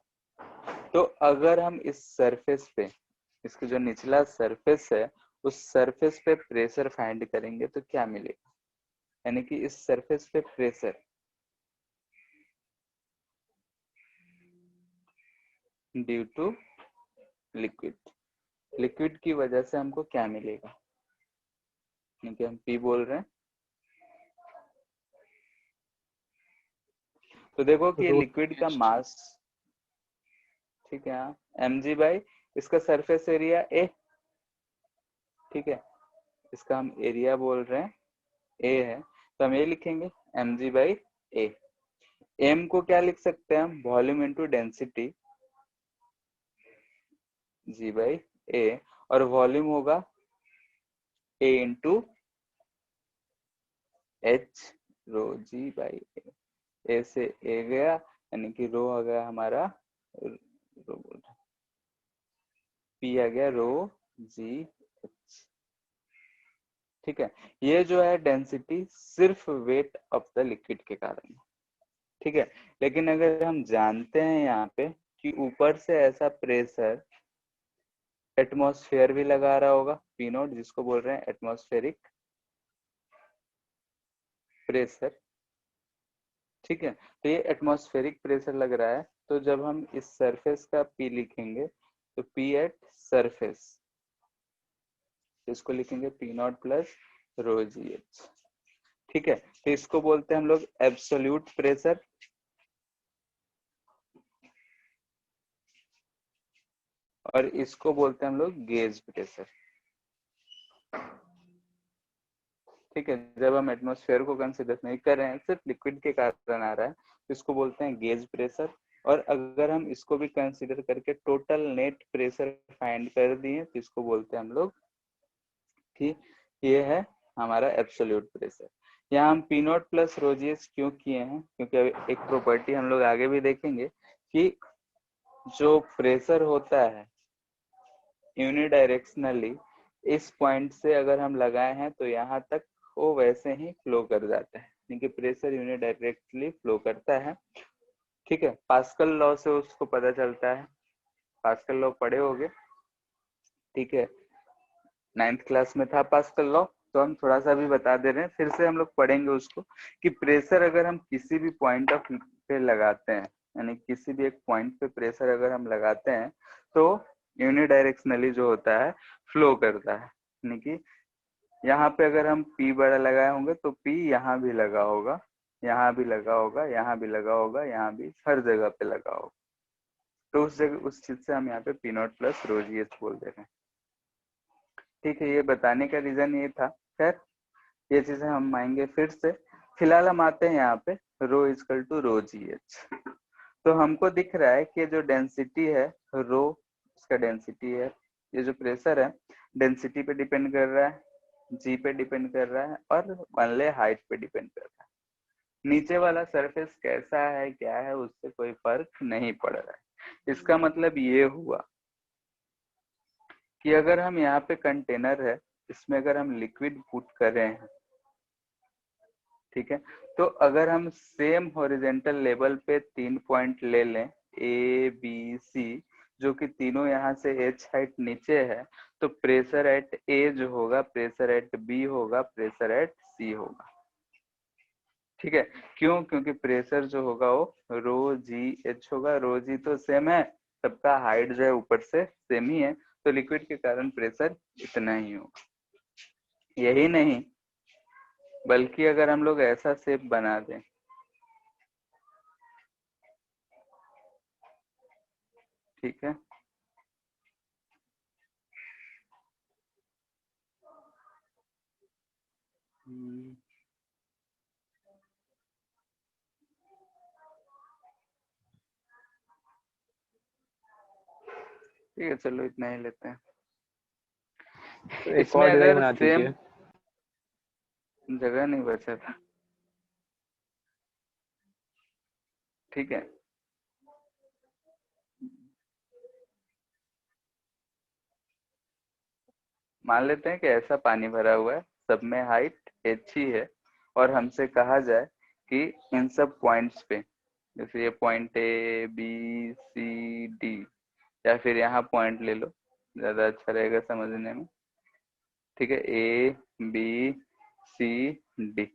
तो अगर हम इस सरफेस पे, इसके जो निचला सरफेस है उस सरफेस पे प्रेशर फाइंड करेंगे तो क्या मिलेगा, यानी कि इस सरफेस पे pressure due to liquid, liquid की वजह से हमको क्या मिलेगा, यानी कि हम P बोल रहे हैं। तो देखो कि लिक्विड का मास, ठीक है, mg बाई इसका सरफेस एरिया A, ठीक है, इसका हम एरिया बोल रहे हैं A है, तो हम ये लिखेंगे mg बाई A। m को क्या लिख सकते हैं हम, volume into density g by A, और वॉल्यूम होगा A into h rho g by A। A से A गया यानी कि रो आ गया हमारा, रो P आ गया रो जी एच। ठीक है, ये जो है डेंसिटी सिर्फ वेट ऑफ द लिक्विड के कारण है। ठीक है, लेकिन अगर हम जानते हैं यहाँ पे कि ऊपर से ऐसा प्रेशर एटमॉस्फेयर भी लगा रहा होगा, पी नोट जिसको बोल रहे हैं एटमॉस्फेरिक प्रेशर, ठीक है, तो ये एटमॉस्फेरिक प्रेशर लग रहा है, तो जब हम इस सरफेस का P लिखेंगे तो P एट सरफेस, इसको लिखेंगे P not plus rho G H. ठीक है, तो इसको बोलते हैं हम लोग एब्सोल्यूट प्रेशर, और इसको बोलते हैं हम लोग गेज प्रेशर। ठीक है, जब हम एटमॉस्फेयर को कंसिडर नहीं कर रहे हैं, सिर्फ लिक्विड के कारण आ रहा है, तो इसको बोलते हैं गेज प्रेशर। और अगर हम इसको भी कंसिडर करके टोटल नेट प्रेशर फाइंड कर दिए तो इसको बोलते हैं हम लोग कि ये है हमारा एब्सोल्यूट प्रेशर। यहाँ हम पी नॉट प्लस रोजीएस क्यों किए हैं, क्योंकि एक प्रॉपर्टी हम लोग आगे भी देखेंगे कि जो प्रेशर होता है यूनिडायरेक्शनली इस पॉइंट से अगर हम लगाए हैं तो यहाँ तक वो वैसे ही फ्लो कर जाता है, क्योंकि प्रेशर यूनिडायरेक्टली फ्लो करता है। ठीक है, पास्कल लॉ से उसको पता चलता है, पास्कल लॉ पढ़े होगे, ठीक है, 9th क्लास में था पास्कल लॉ, तो हम थोड़ा सा भी बता दे रहे हैं, फिर से हम लोग पढ़ेंगे उसको कि प्रेशर अगर हम किसी भी पॉइंट ऑफ पे लगाते हैं, यानी किसी भी एक पॉइंट पे प्रेशर अगर हम लगाते हैं तो यूनिडायरेक्शनली जो होता है फ्लो करता है, यानी कि यहाँ पे अगर हम P बड़ा लगाए होंगे तो P यहाँ भी लगा होगा, यहाँ भी लगा होगा, यहाँ भी लगा होगा, यहाँ भी, हर जगह पे लगा होगा, तो उस जगह उस चीज से हम यहाँ पे P not plus rho G H बोल दे रहे हैं। ठीक है, ये बताने का रीजन ये था। खैर ये चीजें हम आएंगे फिर से, फिलहाल हम आते हैं यहाँ पे rho equal to rho G H. तो हमको दिख रहा है कि जो डेंसिटी है रो, इसका डेंसिटी है, ये जो प्रेशर है डेंसिटी पे डिपेंड कर रहा है, जी पे डिपेंड कर रहा है, और वनले हाइट पे डिपेंड कर रहा है। नीचे वाला सरफेस कैसा है क्या है उससे कोई फर्क नहीं पड़ रहा है। इसका मतलब ये हुआ कि अगर हम यहाँ पे कंटेनर है, इसमें अगर हम लिक्विड पुट कर रहे हैं, ठीक है, तो अगर हम सेम हॉरिजेंटल लेवल पे 3 पॉइंट ले लें ए बी सी, जो कि तीनों यहाँ से h हाइट नीचे है, तो प्रेशर एट ए जो होगा, प्रेशर एट बी होगा, प्रेशर एट सी होगा। ठीक है, क्यों, क्योंकि प्रेशर जो होगा वो रो जी एच होगा, रो जी तो सेम है, सबका हाइट जो है ऊपर से सेम ही है, तो लिक्विड के कारण प्रेशर इतना ही होगा। यही नहीं बल्कि अगर हम लोग ऐसा शेप बना दें, ठीक है, ठीक है, चलो इतना ही लेते हैं। तो एक इसमें और डिजाइन अगर बना सेम दीजिए। जगह नहीं बचा था, ठीक है। मान लेते हैं कि ऐसा पानी भरा हुआ है, सब में हाइट h ही है, और हमसे कहा जाए कि इन सब पॉइंट्स पे, जैसे ये point A B C D, या फिर यहाँ पॉइंट ले लो, ज्यादा अच्छा रहेगा समझने में, ठीक है। A B C D,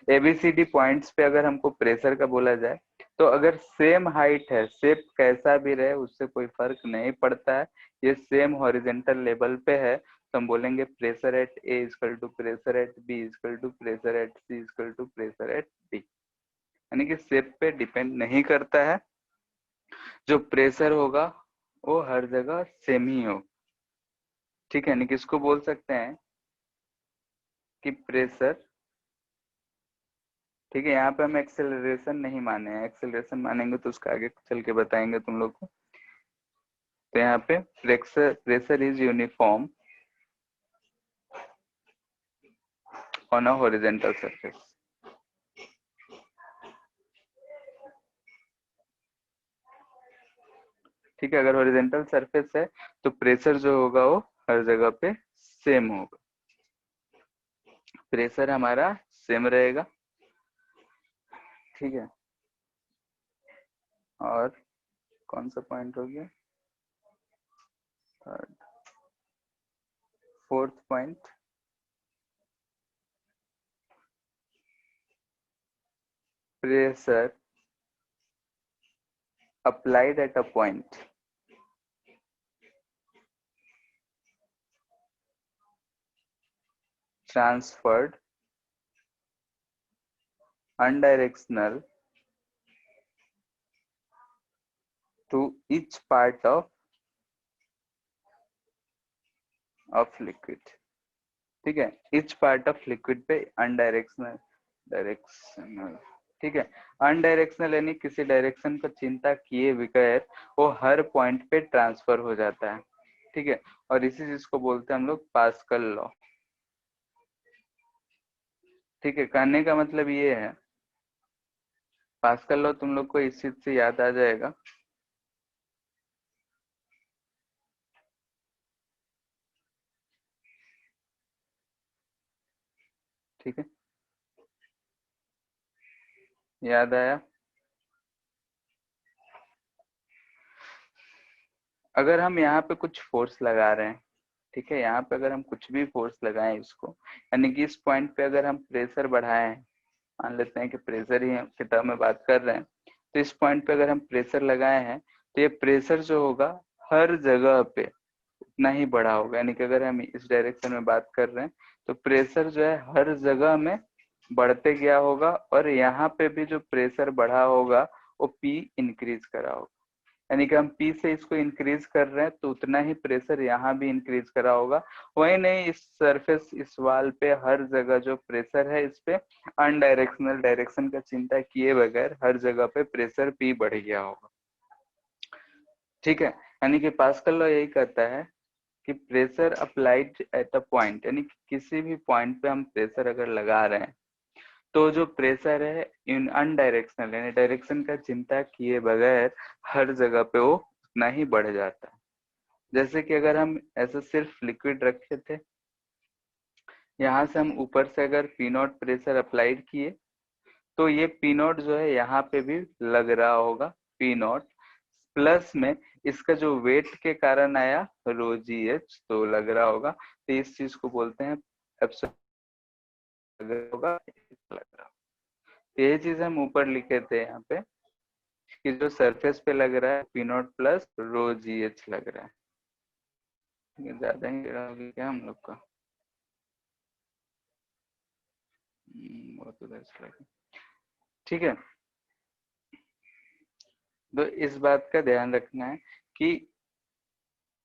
A B C D points पे अगर हमको प्रेशर का बोला जाए, तो अगर सेम हाइट है, शेप कैसा भी रहे उससे कोई फर्क नहीं पड़ता है, ये सेम हॉरिजेंटल लेवल पे है, तो हम बोलेंगे pressure at A equal to pressure at B equal to pressure at C equal to pressure at D. यानी कि शेप पे डिपेंड नहीं करता है, जो प्रेशर होगा वो हर जगह सेम ही हो, ठीक है। यानी कि इसको बोल सकते हैं कि प्रेशर, ठीक है। यहाँ पे हम एक्सेलरेशन नहीं माने हैं, एक्सेलरेशन मानेंगे तो उसका आगे चल के बताएंगे तुम लोग को। तो यहाँ पे pressure is uniform on a horizontal surface, ठीक है। अगर हॉरिजेंटल सरफेस है तो प्रेशर जो होगा वो हर जगह पे सेम होगा, प्रेशर हमारा सेम रहेगा, ठीक है। और कौन सा पॉइंट हो गया, third, fourth point, pressure applied at a point transferred unidirectional to each part of liquid, ठीक है। each part of liquid पे undirectional, डायरेक्शनल, ठीक है। अनडायरेक्शनल यानी किसी डायरेक्शन को चिंता किए बगैर वो हर पॉइंट पे ट्रांसफर हो जाता है, ठीक है। और इसी चीज को बोलते हैं हम लोग पास्कल लॉ, ठीक है। कहने का मतलब ये है, पास्कल लॉ तुम लोग को इस चीज से याद आ जाएगा, ठीक है। याद आया? अगर हम यहाँ पे कुछ फोर्स लगा रहे हैं, ठीक है, यहाँ पे अगर हम कुछ भी फोर्स लगाएं इसको, यानी कि इस पॉइंट पे अगर हम प्रेशर बढ़ाएं, मान लेते हैं कि प्रेशर ही के टर्म में बात कर रहे हैं, तो इस पॉइंट पे अगर हम प्रेशर लगाए हैं तो ये प्रेशर जो होगा हर जगह पे उतना ही बढ़ा होगा। यानी कि अगर हम इस डायरेक्शन में बात कर रहे हैं तो प्रेशर जो है हर जगह में बढ़ते गया होगा, और यहाँ पे भी जो प्रेशर बढ़ा होगा वो पी इंक्रीज करा होगा। यानी कि हम पी से इसको इंक्रीज कर रहे हैं तो उतना ही प्रेशर यहाँ भी इंक्रीज करा होगा। वही नहीं, इस सरफेस, इस वाल पे हर जगह जो प्रेशर है इस पे अनडायरेक्शनल, डायरेक्शन का चिंता किए बगैर हर जगह पे प्रेशर पी बढ़ गया होगा, ठीक है। यानी कि पास्कल लॉ यही कहता है कि pressure applied at a point, यानी कि किसी भी पॉइंट पे हम प्रेशर अगर लगा रहे हैं तो जो प्रेशर है इन अनडायरेक्शनल यानी डायरेक्शन का चिंता किए बगैर हर जगह पे वो उतना ही बढ़ जाता है। जैसे कि अगर हम ऐसा सिर्फ लिक्विड रखे थे, यहाँ से हम ऊपर से अगर पी नॉट प्रेशर अप्लाइड किए तो ये पी नॉट जो है यहाँ पे भी लग रहा होगा, पी नॉट प्लस में इसका जो वेट के कारण आया रो जी एच तो लग रहा होगा। तो इस चीज को बोलते हैं होगा, लग रहा। यही चीज हम ऊपर लिखे थे यहाँ पे कि जो सरफेस पे लग रहा है P not plus rho G H लग रहा है, ज्यादा ही क्या हम लोग का बहुत उधर से लगे, ठीक है। तो इस बात का ध्यान रखना है कि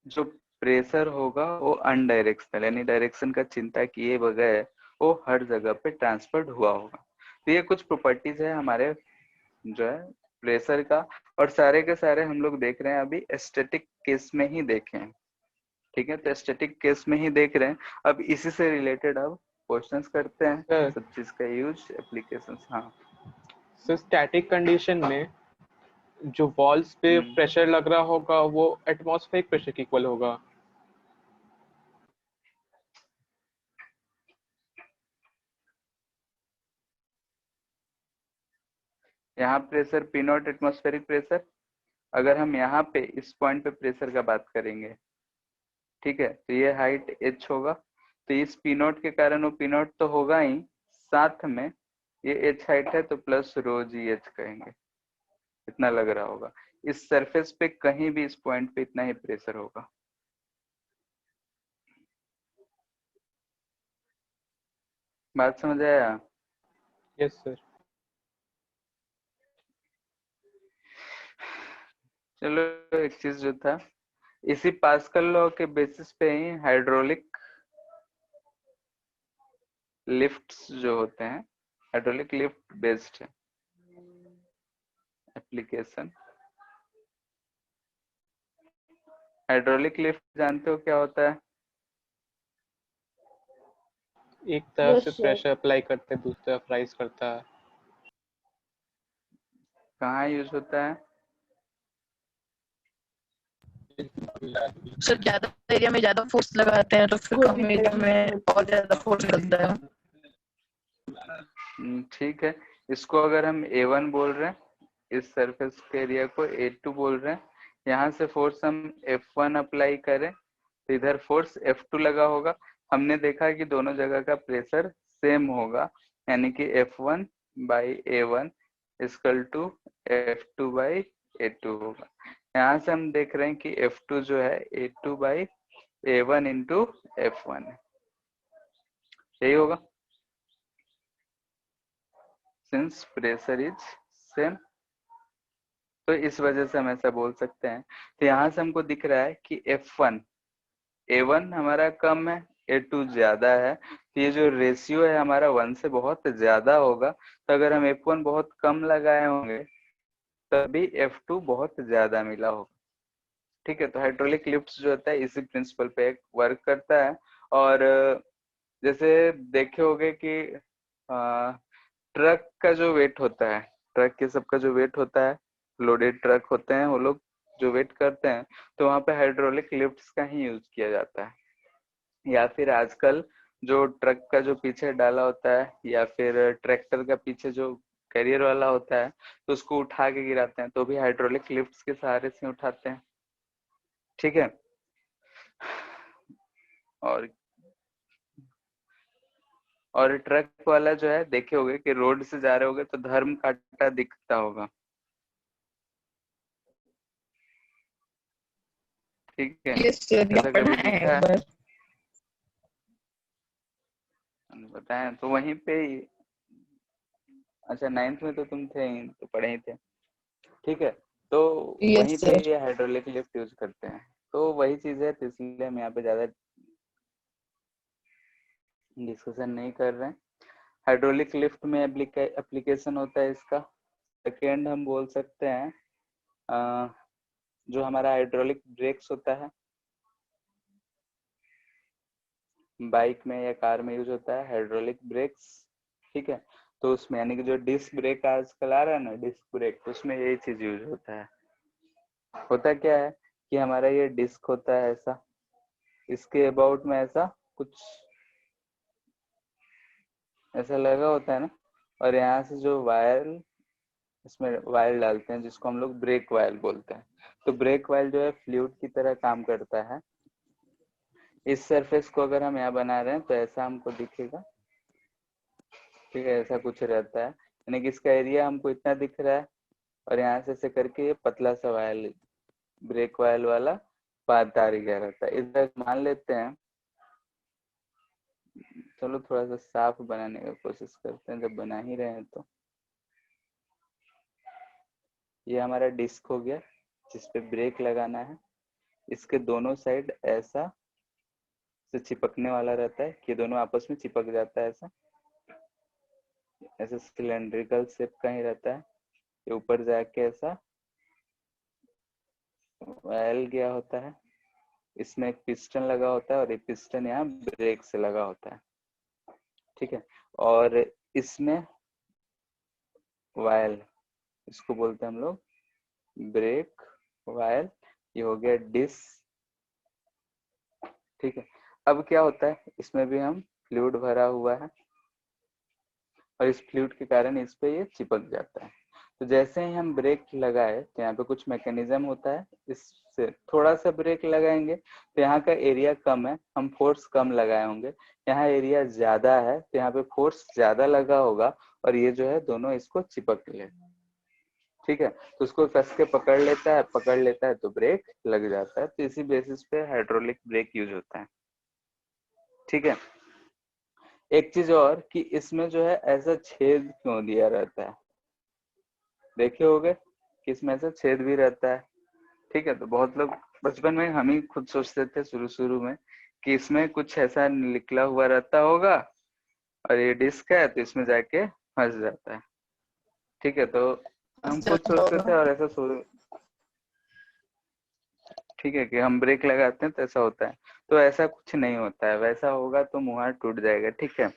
जो प्रेशर होगा वो अनडायरेक्शनल यानी डायरेक्शन का चिंता किए बगैर वो हर जगह पे ट्रांसफर्ड हुआ होगा। तो ये कुछ प्रॉपर्टीज है हमारे जो है प्रेशर का, और सारे के सारे हम लोग देख रहे हैं अभी स्टैटिक केस में ही देखे हैं। ठीक है, तो स्टैटिक केस में ही देख रहे हैं। अब इसी से रिलेटेड अब क्वेश्चंस करते हैं, सर सब चीज का यूज, एप्लीकेशंस। हाँ सर स्टैटिक कंडीशन में जो वॉल्स पे प्रेशर लग रहा होगा वो एटमॉस्फेरिक प्रेशर के इक्वल होगा। यहाँ pressure P not atmospheric pressure, अगर हम यहाँ पे इस पॉइंट पे प्रेशर का बात करेंगे, ठीक है, तो ये हाइट h होगा, तो इस पी नॉट के कारण वो पी नॉट तो होगा ही, साथ में ये h हाइट है तो प्लस रो जी एच कहेंगे, इतना लग रहा होगा। इस सरफेस पे कहीं भी इस पॉइंट पे इतना ही प्रेशर होगा। बात समझ आया? Yes sir. चलो एक चीज जो था, इसी पास्कल लॉ के बेसिस पे ही हाइड्रोलिक लिफ्ट्स जो होते हैं, हाइड्रोलिक लिफ्ट बेस्ड है एप्लीकेशन। हाइड्रोलिक लिफ्ट जानते हो क्या होता है? एक तरफ से Yes, sir. प्रेशर अप्लाई करते हैं, दूसरी तरफ राइज करता है। कहाँ यूज होता है? सर ज्यादा एरिया में ज्यादा फोर्स लगाते हैं तो फिर कम एरिया में और ज्यादा फोर्स लगता है। ठीक है, इसको अगर हम A1 बोल रहे हैं, इस सरफेस के एरिया को A2 बोल रहे हैं, यहाँ से फोर्स हम F1 अप्लाई करें तो इधर फोर्स F2 लगा होगा। हमने देखा कि दोनों जगह का प्रेशर सेम होगा, यानी कि F1 by A1 equal to F2 by A2 होगा। यहाँ से हम देख रहे हैं कि F2 जो है A2 by A1 into F1 है, यही होगा सिंस प्रेशर इज सेम। तो इस वजह से हम ऐसा बोल सकते हैं। तो यहाँ से हमको दिख रहा है कि F1 A1 हमारा कम है, A2 ज्यादा है, तो ये जो रेशियो है हमारा 1 से बहुत ज्यादा होगा। तो अगर हम F1 बहुत कम लगाए होंगे तभी F2 बहुत ज्यादा मिला होगा। ठीक है, तो हाइड्रोलिक लिफ्ट जो होता है इसी प्रिंसिपल पे वर्क करता है। और जैसे देखे होंगे कि ट्रक का जो वेट होता है, ट्रक के सबका जो वेट होता है, लोडेड ट्रक होते हैं वो लोग जो वेट करते हैं, तो वहां पे हाइड्रोलिक लिफ्ट्स का ही यूज किया जाता है। या फिर आजकल जो ट्रक का जो पीछे डाला होता है, या फिर ट्रैक्टर का पीछे जो कैरियर वाला होता है, तो उसको उठा के गिराते हैं, तो भी हाइड्रोलिक लिफ्ट्स के सहारे से उठाते हैं। ठीक है, और ट्रक वाला जो है देखे होगे कि रोड से जा रहे होगे तो धर्म कांटा दिखता होगा। ठीक है, यस सर, ऐसा कभी पढ़ा है दिखा एक है? बार। बताएं तो वहीं पे ही। अच्छा 9th में तो तुम थे ही, तो पढ़े ही थे। ठीक है, तो वहीं यस पे सर। ये हाइड्रोलिक लिफ्ट यूज करते हैं, तो वही चीज है, तो इसलिए हम यहाँ पे ज्यादा डिस्कशन नहीं कर रहे हैं। हाइड्रोलिक लिफ्ट में एप्लीकेशन होता है इसका। सेकेंड हम बोल सकते हैं जो हमारा हाइड्रोलिक ब्रेक्स होता है, बाइक में या कार में यूज होता है हाइड्रोलिक ब्रेक्स। ठीक है, तो उसमें यानी कि जो डिस्क ब्रेक आजकल आ रहा है ना, डिस्क ब्रेक, तो उसमें यही चीज यूज होता है। होता क्या है कि हमारा ये डिस्क होता है ऐसा, इसके अबाउट में ऐसा कुछ ऐसा लगा होता है ना, और यहाँ से जो वायर, इसमें वायर डालते हैं जिसको हम लोग ब्रेक वायर बोलते हैं। तो ब्रेक वायर जो है फ्लूइड की तरह काम करता है। इस सरफेस को अगर हम यहाँ बना रहे हैं तो ऐसा हमको दिखेगा। ठीक है, ऐसा कुछ रहता है, यानी कि इसका एरिया हमको इतना दिख रहा है, और यहाँ से ऐसे करके ये पतला सा वायर, ब्रेक वायर वाला पातदार गया रहता है। इधर मान लेते हैं, चलो थोड़ा सा साफ बनाने का कोशिश करते हैं, जब बना ही रहे हैं तो। ये हमारा डिस्क हो गया जिस पे ब्रेक लगाना है। इसके दोनों साइड ऐसा से चिपकने वाला रहता है, कि दोनों आपस में चिपक जाता है, ऐसा ऐसे सिलेंड्रिकल शेप का ही रहता है। ये ऊपर जाके ऐसा वायल गया होता है, इसमें एक पिस्टन लगा होता है और ये पिस्टन यहाँ ब्रेक से लगा होता है, ठीक है। और इसमें वायल, इसको बोलते हैं हम लोग ब्रेक वायल। ये हो गया डिस्क, ठीक है। अब क्या होता है, इसमें भी हम फ्लूइड भरा हुआ है और इस फ्लूइड के कारण इस पे ये चिपक जाता है। तो जैसे ही हम ब्रेक लगाए तो यहाँ पे कुछ मैकेनिज्म होता है, इससे थोड़ा सा ब्रेक लगाएंगे तो यहाँ का एरिया कम है, हम फोर्स कम लगाए होंगे। यहाँ एरिया ज्यादा है तो यहाँ पे फोर्स ज्यादा लगा होगा और ये जो है दोनों इसको चिपक ले, ठीक है। तो उसको कस के पकड़ लेता है तो ब्रेक लग जाता है। तो इसी बेसिस पे हाइड्रोलिक ब्रेक यूज होता है, ठीक है। एक चीज और कि इसमें जो है ऐसा छेद क्यों दिया रहता है, देखे होगे कि इसमें ऐसा छेद भी रहता है, ठीक है। तो बहुत लोग बचपन में हम ही खुद सोचते थे शुरू में कि इसमें कुछ ऐसा निकला हुआ रहता होगा और ये डिस्क है तो इसमें जाके फंस जाता है, ठीक है। तो हम खुद सोचते थे और ऐसा ठीक है कि हम ब्रेक लगाते हैं तो ऐसा होता है, तो ऐसा कुछ नहीं होता है। वैसा होगा तो मुहार टूट जाएगा, ठीक है।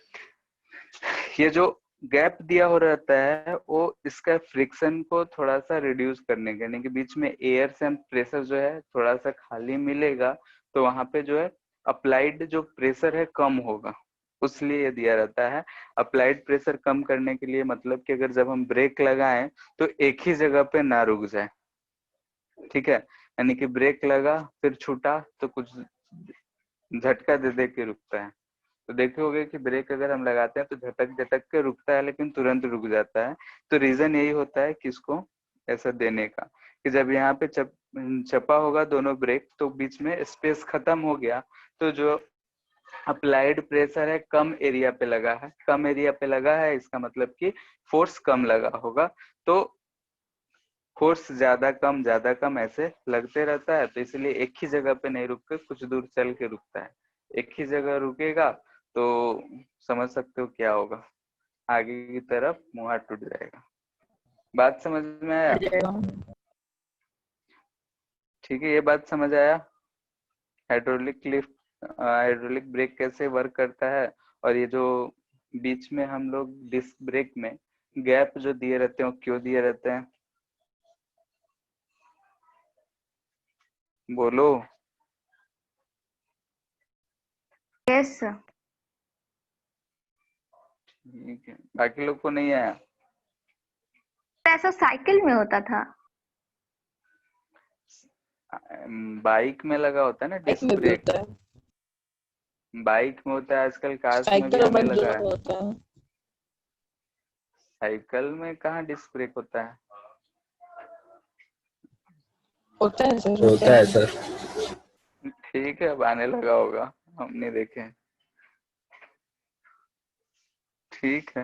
ये जो गैप दिया हो रहता है वो इसका फ्रिक्शन को थोड़ा सा रिड्यूस करने के, यानी कि बीच में एयर से प्रेशर जो है थोड़ा सा खाली मिलेगा तो वहां पे जो है अप्लाइड जो प्रेशर है कम होगा, उसलिए ये दिया रहता है। अप्लाइड प्रेशर कम करने के लिए मतलब कि अगर जब हम ब्रेक लगाएं तो एक ही जगह पे ना रुक जाए, ठीक है। यानी कि ब्रेक लगा फिर छूटा तो कुछ झटका दे दे के रुकता है। तो देखे होगे कि ब्रेक अगर हम लगाते हैं तो झटक झटक के रुकता है लेकिन तुरंत रुक जाता है। तो रीजन यही होता है कि इसको ऐसा देने का, कि जब यहाँ पे चपा होगा दोनों ब्रेक तो बीच में स्पेस खत्म हो गया, तो जो अप्लाइड प्रेशर है कम एरिया पे लगा है, कम एरिया पे लगा है इसका मतलब कि फोर्स कम लगा होगा। तो फोर्स ज्यादा कम ऐसे लगते रहता है, तो इसलिए एक ही जगह पे नहीं रुक के कुछ दूर चल के रुकता है। एक ही जगह रुकेगा तो समझ सकते हो क्या होगा, आगे की तरफ मुंह हाथ टूट जाएगा। बात समझ में आया? ठीक है, ये बात समझ आया हाइड्रोलिक ब्रेक कैसे वर्क करता है। और ये जो बीच में हम लोग डिस्क ब्रेक में गैप जो दिए रहते हैं वो क्यों दिए रहते हैं, बोलो। Yes sir. ठीक है, बाकी लोग को नहीं आया? ऐसा साइकिल में होता था। बाइक में लगा होता है ना डिस्क ब्रेक, बाइक में होता है, आजकल कार्स में भी आने लगा है। साइकिल में कहाँ डिस्क ब्रेक होता है? होता है सर। ठीक है, अब आने लगा होगा, हम नहीं देखे। ठीक है,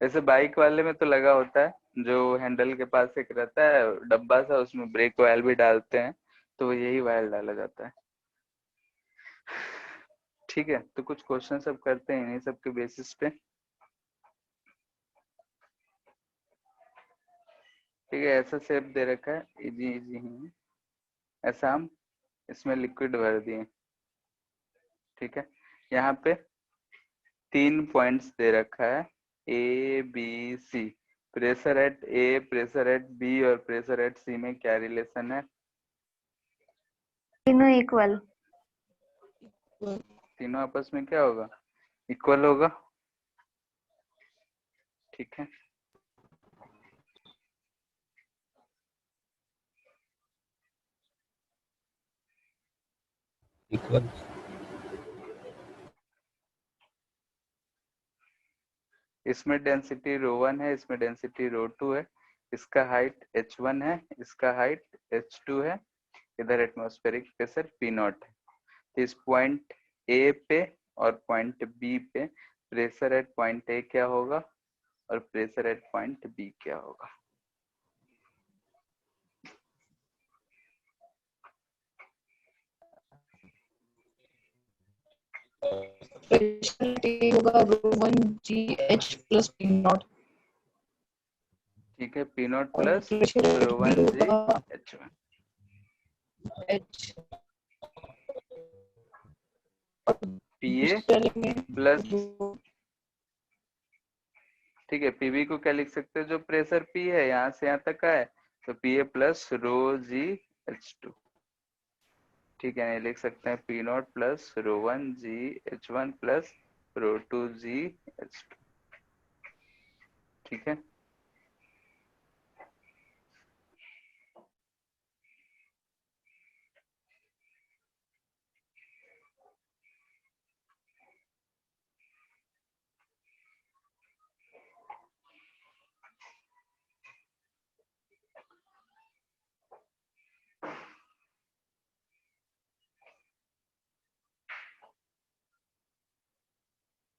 वैसे बाइक वाले में तो लगा होता है, जो हैंडल के पास एक रहता है डब्बा सा, उसमें ब्रेक ऑयल भी डालते हैं, तो यही ऑयल डाला जाता है। ठीक है, तो कुछ क्वेश्चन सब करते हैं इन्हीं सब के बेसिस पे। ठीक है, ऐसा शेप दे रखा है, इजी इजी ही ऐसा हम इसमें लिक्विड भर दिए, ठीक है। यहाँ पे 3 पॉइंट्स दे रखा है A B C. Pressure at A, pressure at B और प्रेशर एट सी में क्या रिलेशन है? तीनों इक्वल। तीनों आपस में क्या होगा? इक्वल होगा, ठीक है। इक्वल। इसमें डेंसिटी ρ1 है, इसमें डेंसिटी ρ2 है, इसका हाइट h1 है, इसका हाइट h2 है, इधर एटमॉस्फेरिक प्रेशर P0 है। इस पॉइंट ए पे और पॉइंट बी पे प्रेशर एट पॉइंट ए क्या होगा और प्रेशर एट पॉइंट बी क्या होगा? प्रेशर T होगा ρ1GH प्लस P नॉट, ठीक है, पी नॉट और प्लस प्रेशर रो B वन जी होगा एच वन। H, और पी ए दूसरे वाले में प्लस, जो ठीक है, पीबी को क्या लिख सकते हैं, जो प्रेशर पी है यहाँ से यहाँ तक का है, तो P A plus rho G H two. ठीक है, नहीं लिख सकते हैं P not plus rho one G H one plus rho two G H two. ठीक है,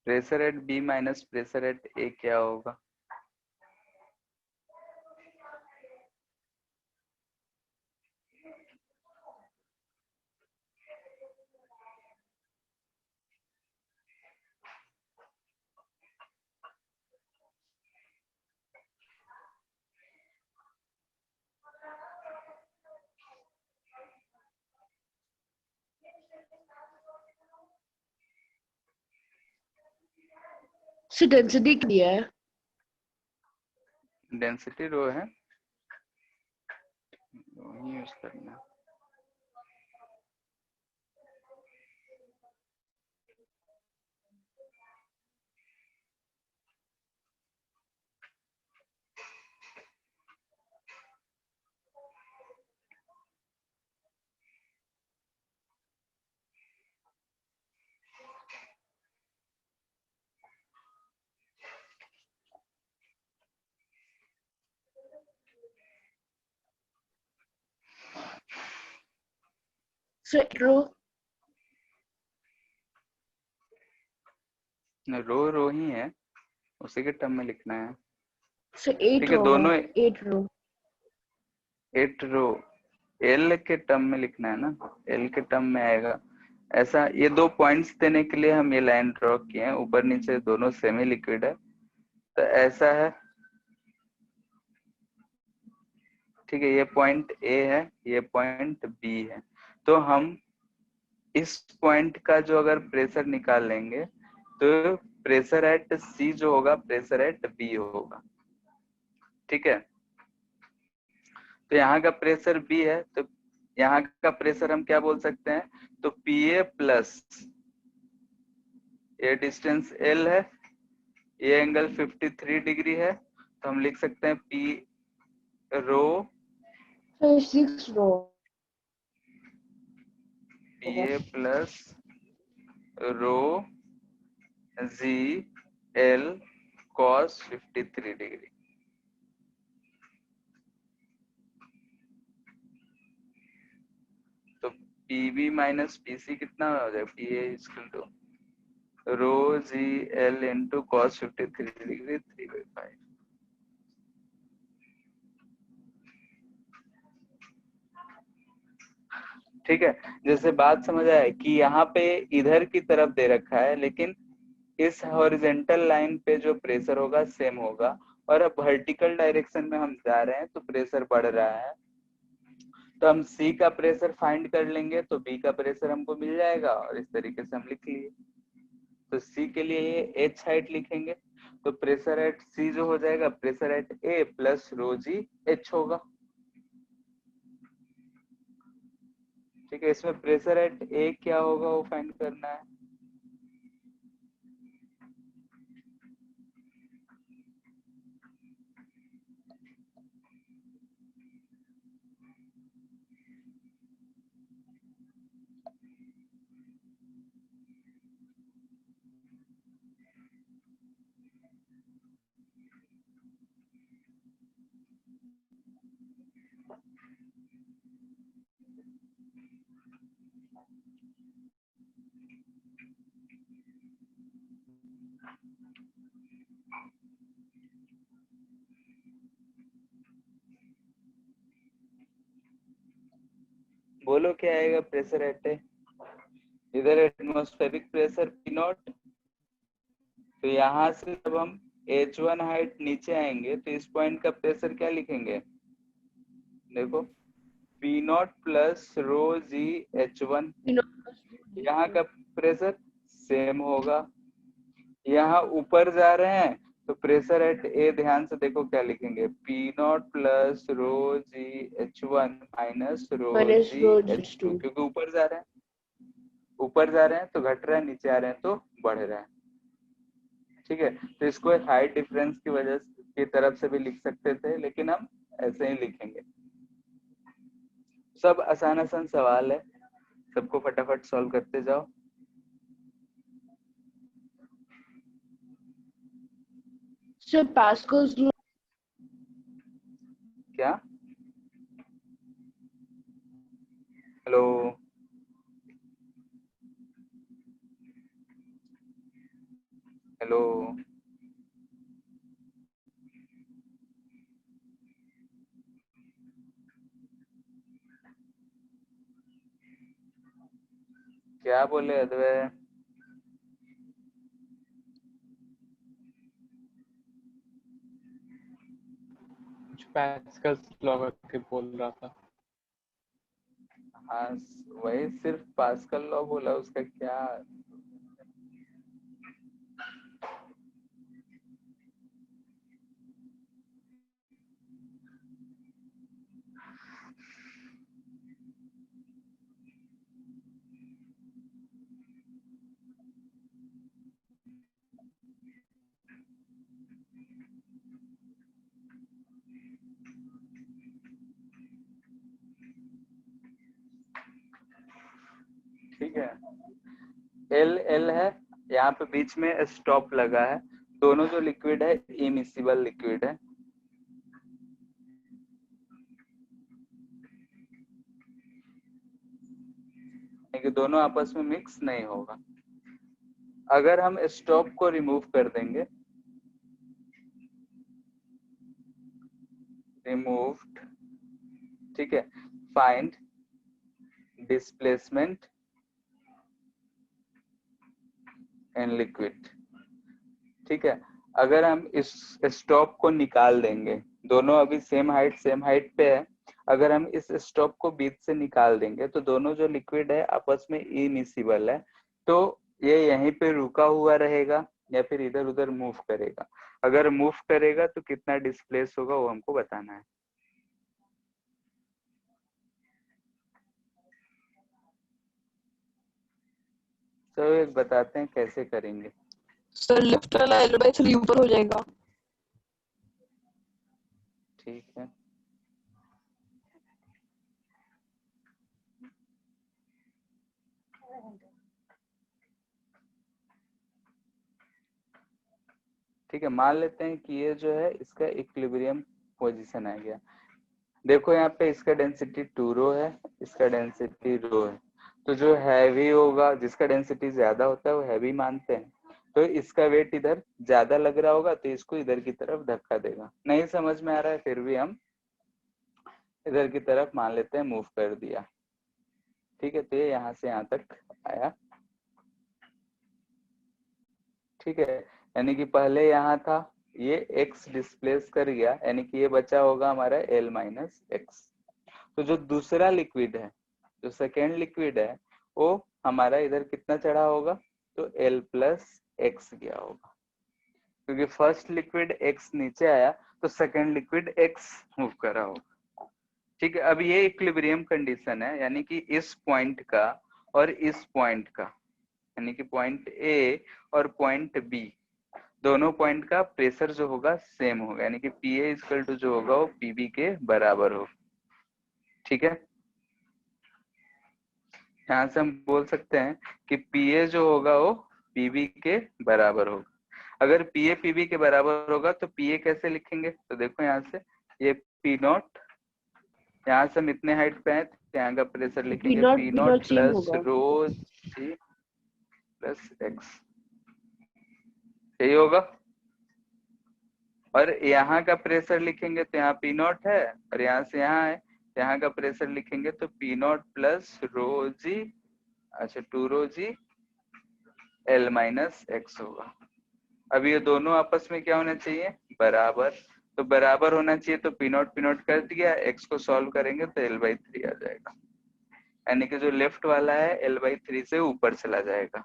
pressure at B minus pressure at A क्या होगा? से डेंसिटी क्या है? डेंसिटी रो है, वही यूज करना है। से रो रो ही है, उसी के टर्म में लिखना है। से 8 ठीक है, रो दोनों 8 रो 8 रो एल के टर्म में लिखना है ना, एल के टर्म में आएगा। ऐसा ये 2 पॉइंट्स देने के लिए हम ये लाइन ड्रॉ किए हैं, ऊपर नीचे दोनों सेमी लिक्विड है, तो ऐसा है। ठीक है, ये पॉइंट ए है, ये पॉइंट बी है, तो हम इस पॉइंट का जो अगर प्रेशर निकाल लेंगे तो प्रेशर एट सी जो होगा प्रेशर एट बी होगा। ठीक है, तो यहाँ का प्रेशर बी है, तो यहाँ का प्रेशर हम क्या बोल सकते हैं, तो पी ए प्लस ये डिस्टेंस एल है, ये एंगल 53 डिग्री है, तो हम लिख सकते हैं P rho 6 rho P A plus rho G L cos 53 degree. तो पीबी माइनस पीसी कितना हो जाएगा, P A equal to rho G L into cos 53 degree 3/5। ठीक है, जैसे बात समझ आए कि यहाँ पे इधर की तरफ दे रखा है, लेकिन इस हॉरिजेंटल लाइन पे जो प्रेशर होगा सेम होगा, और अब वर्टिकल डायरेक्शन में हम जा रहे हैं तो प्रेशर बढ़ रहा है, तो हम सी का प्रेशर फाइंड कर लेंगे, तो बी का प्रेशर हमको मिल जाएगा, और इस तरीके से हम लिख लिए। तो सी के लिए ये एच हाइट लिखेंगे, तो प्रेशर एट सी जो हो जाएगा pressure at A plus rho G H होगा। ठीक है, इसमें प्रेशर एट ए क्या होगा वो फाइंड करना है। बोलो क्या आएगा प्रेशर एट ए, इधर एटमॉस्फेरिक प्रेशर पी नॉट, तो यहाँ से जब हम H1 हाइट नीचे आएंगे तो इस पॉइंट का प्रेशर क्या लिखेंगे, देखो P not plus rho G H1, यहाँ का प्रेशर सेम होगा। यहाँ ऊपर जा रहे हैं तो प्रेशर एट ए ध्यान से देखो क्या लिखेंगे, P not plus rho G H1 minus rho G H2, क्योंकि ऊपर जा रहे हैं, ऊपर जा रहे हैं तो घट रहा है, नीचे आ रहे हैं तो बढ़ रहा है। ठीक है, तो इसको एक हाइट डिफरेंस की वजह की तरफ से भी लिख सकते थे, लेकिन हम ऐसे ही लिखेंगे। सब आसान आसान सवाल है, सबको फटाफट सॉल्व करते जाओ। सर पास्कल्स लॉ क्या, हेलो, हेलो, क्या बोले अद्वैय? पास्कल्स लॉ के बोल रहा था। हाँ, वही सिर्फ पास्कल लॉ बोला, उसका क्या? ठीक है, एल एल है, यहाँ पे बीच में स्टॉप लगा है, दोनों जो लिक्विड है इमिसिबल लिक्विड है। कि दोनों आपस में मिक्स नहीं होगा। अगर हम स्टॉप को रिमूव कर देंगे, रिमूव्ड, ठीक है, फाइंड डिस्प्लेसमेंट इन लिक्विड। ठीक है, अगर हम इस स्टॉप को निकाल देंगे, दोनों अभी सेम हाइट पे है, अगर हम इस स्टॉप को बीच से निकाल देंगे तो दोनों जो लिक्विड है आपस में इमिसिबल है, तो ये यहीं पे रुका हुआ रहेगा या फिर इधर उधर मूव करेगा। अगर मूव करेगा तो कितना डिस्प्लेस होगा वो हमको बताना है। तो एक बताते हैं कैसे करेंगे। सर लेफ्ट वाला L/3 ऊपर हो जाएगा। ठीक है, ठीक है, मान लेते हैं कि ये जो है इसका इक्विलिब्रियम पोजीशन आ गया। देखो यहाँ पे इसका डेंसिटी 2 रो है, इसका डेंसिटी रो है, तो जो हैवी होगा, जिसका डेंसिटी ज्यादा होता है वो हैवी मानते हैं, तो इसका वेट इधर ज्यादा लग रहा होगा तो इसको इधर की तरफ धक्का देगा। नहीं समझ में आ रहा है फिर भी हम इधर की तरफ मान लेते हैं, मूव कर दिया। ठीक है, तो ये यहाँ से यहाँ तक आया। ठीक है, यानी कि पहले यहाँ था, ये x डिस्प्लेस कर गया, यानी कि ये बचा होगा हमारा L माइनस एक्स। तो जो दूसरा लिक्विड है, जो सेकेंड लिक्विड है, वो हमारा इधर कितना चढ़ा होगा, तो L प्लस एक्स गया होगा, क्योंकि फर्स्ट लिक्विड x नीचे आया तो सेकेंड लिक्विड x मूव करा होगा। ठीक है, अब ये इक्विलिब्रियम कंडीशन है, यानी कि इस पॉइंट का और इस पॉइंट का, यानी कि पॉइंट A और पॉइंट B, दोनों पॉइंट का प्रेशर जो होगा सेम होगा, यानी कि PA इक्वल टू जो होगा वो PB के बराबर होगा। ठीक है, यहाँ से हम बोल सकते हैं कि PA जो होगा वो PB के बराबर होगा। अगर PA PB के बराबर होगा तो PA कैसे लिखेंगे, तो देखो यहाँ से ये P नॉट, यहाँ से हम इतने हाइट पे हैं तो यहाँ का प्रेशर लिखेंगे P not plus rho G plus X, यही होगा। और यहाँ का प्रेशर लिखेंगे तो यहाँ P नॉट है, और यहाँ से यहाँ है, यहाँ का प्रेशर लिखेंगे तो P नॉट प्लस रो जी अच्छा 2 रो जी L माइनस एक्स होगा। अब ये दोनों आपस में क्या होना चाहिए, बराबर। तो बराबर होना चाहिए, तो पी नॉट कर दिया, एक्स को सॉल्व करेंगे तो L/3 आ जाएगा, यानी कि जो लेफ्ट वाला है L/3 से ऊपर चला जाएगा।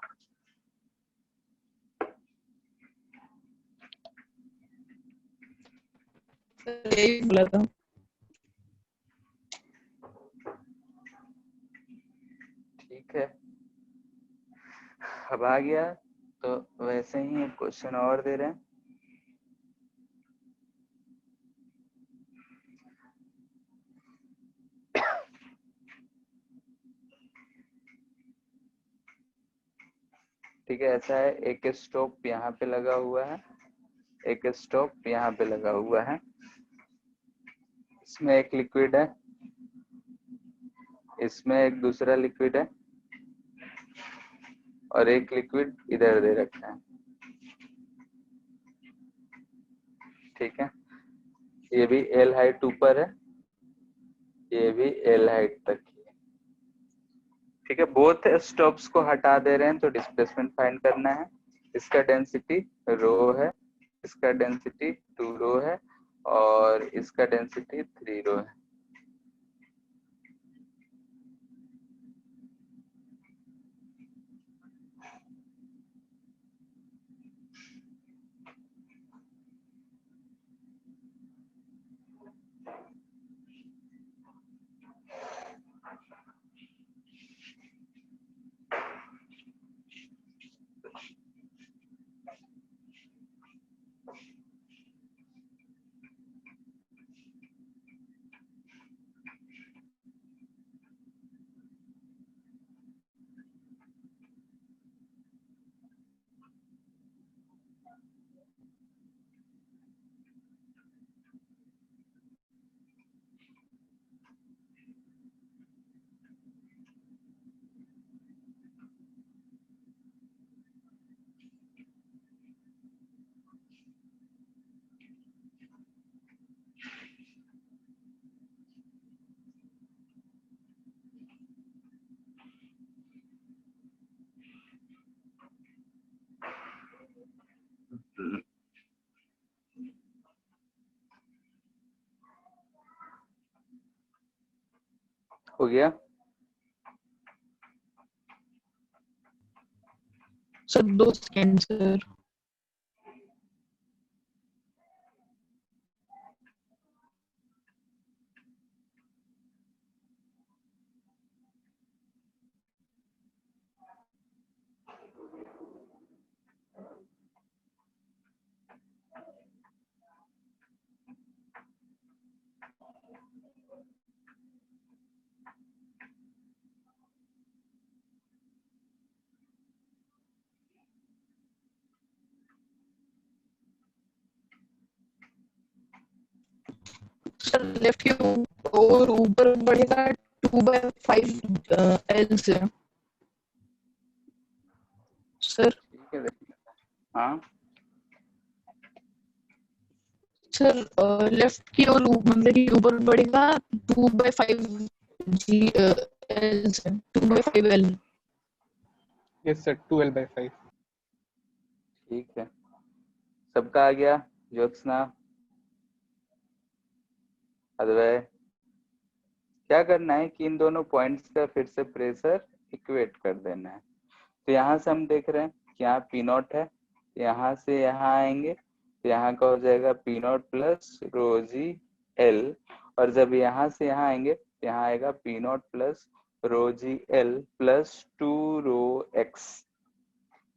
यही बोला था। ठीक है, अब आ गया। तो वैसे ही एक क्वेश्चन और दे रहे हैं। ठीक है, ऐसा है, एक स्टॉप यहाँ पे लगा हुआ है, एक स्टॉप यहाँ पे लगा हुआ है, इसमें एक लिक्विड है, इसमें एक दूसरा लिक्विड है, और एक लिक्विड इधर दे रखा है। ठीक है, ये भी L हाइट ऊपर है, ये भी L हाइट तक ही है। ठीक है, बोथ स्टॉप्स को हटा दे रहे हैं, तो डिस्प्लेसमेंट फाइंड करना है। इसका डेंसिटी रो है, इसका डेंसिटी 2 रो है, और इसका डेंसिटी 3 रो है। हो गया। Sir 2 second sir. Sir left की और ऊपर बढ़ेगा 2/5 L से। सर ठीक है, हाँ सर लेफ्ट की ओर मतलब कि ऊपर बढ़ेगा 2/5 G L से 2/5 L। Yes sir 2L/5। ठीक है, सबका आ गया। ज्योत्सना, अद्वय, क्या करना है कि इन दोनों पॉइंट्स का फिर से प्रेशर इक्वेट कर देना है। तो यहाँ से हम देख रहे हैं कि यहाँ पी नॉट है, यहाँ से यहाँ आएंगे तो यहाँ का हो जाएगा P not plus rho G L, और जब यहाँ से यहाँ आएंगे तो यहाँ आएगा P not plus rho G L plus 2 rho X.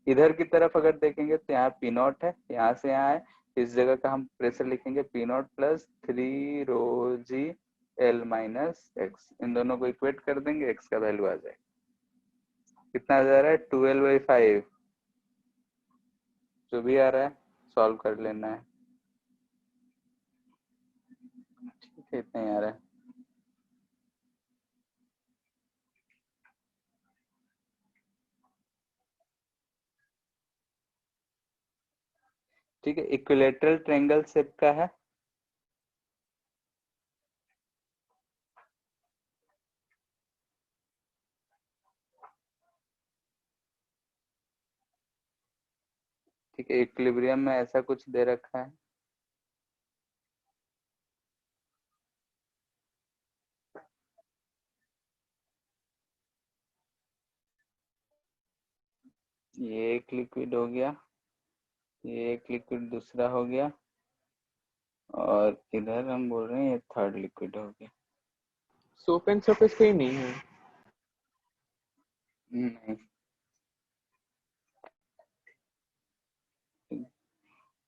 इधर की तरफ अगर देखेंगे तो यहाँ पी नॉट है, यहाँ से यहाँ है, इस जगह का हम प्रेशर लिखेंगे P not plus 3 rho G L minus X. इन दोनों को इक्वेट कर देंगे, एक्स का वैल्यू आ जाएगा, कितना आ जा रहा है 12/5। जो भी आ रहा है सॉल्व कर लेना है। ठीक है, इतना ही आ रहा है। ठीक है, इक्विलेटरल ट्रायंगल शेप का है। ठीक है, इक्विलिब्रियम में ऐसा कुछ दे रखा है। ये एक लिक्विड हो गया, ये एक लिक्विड दूसरा हो गया, और इधर हम बोल रहे हैं ये थर्ड लिक्विड हो गया। सोप एंड सरफेस कहीं नहीं है। नहीं,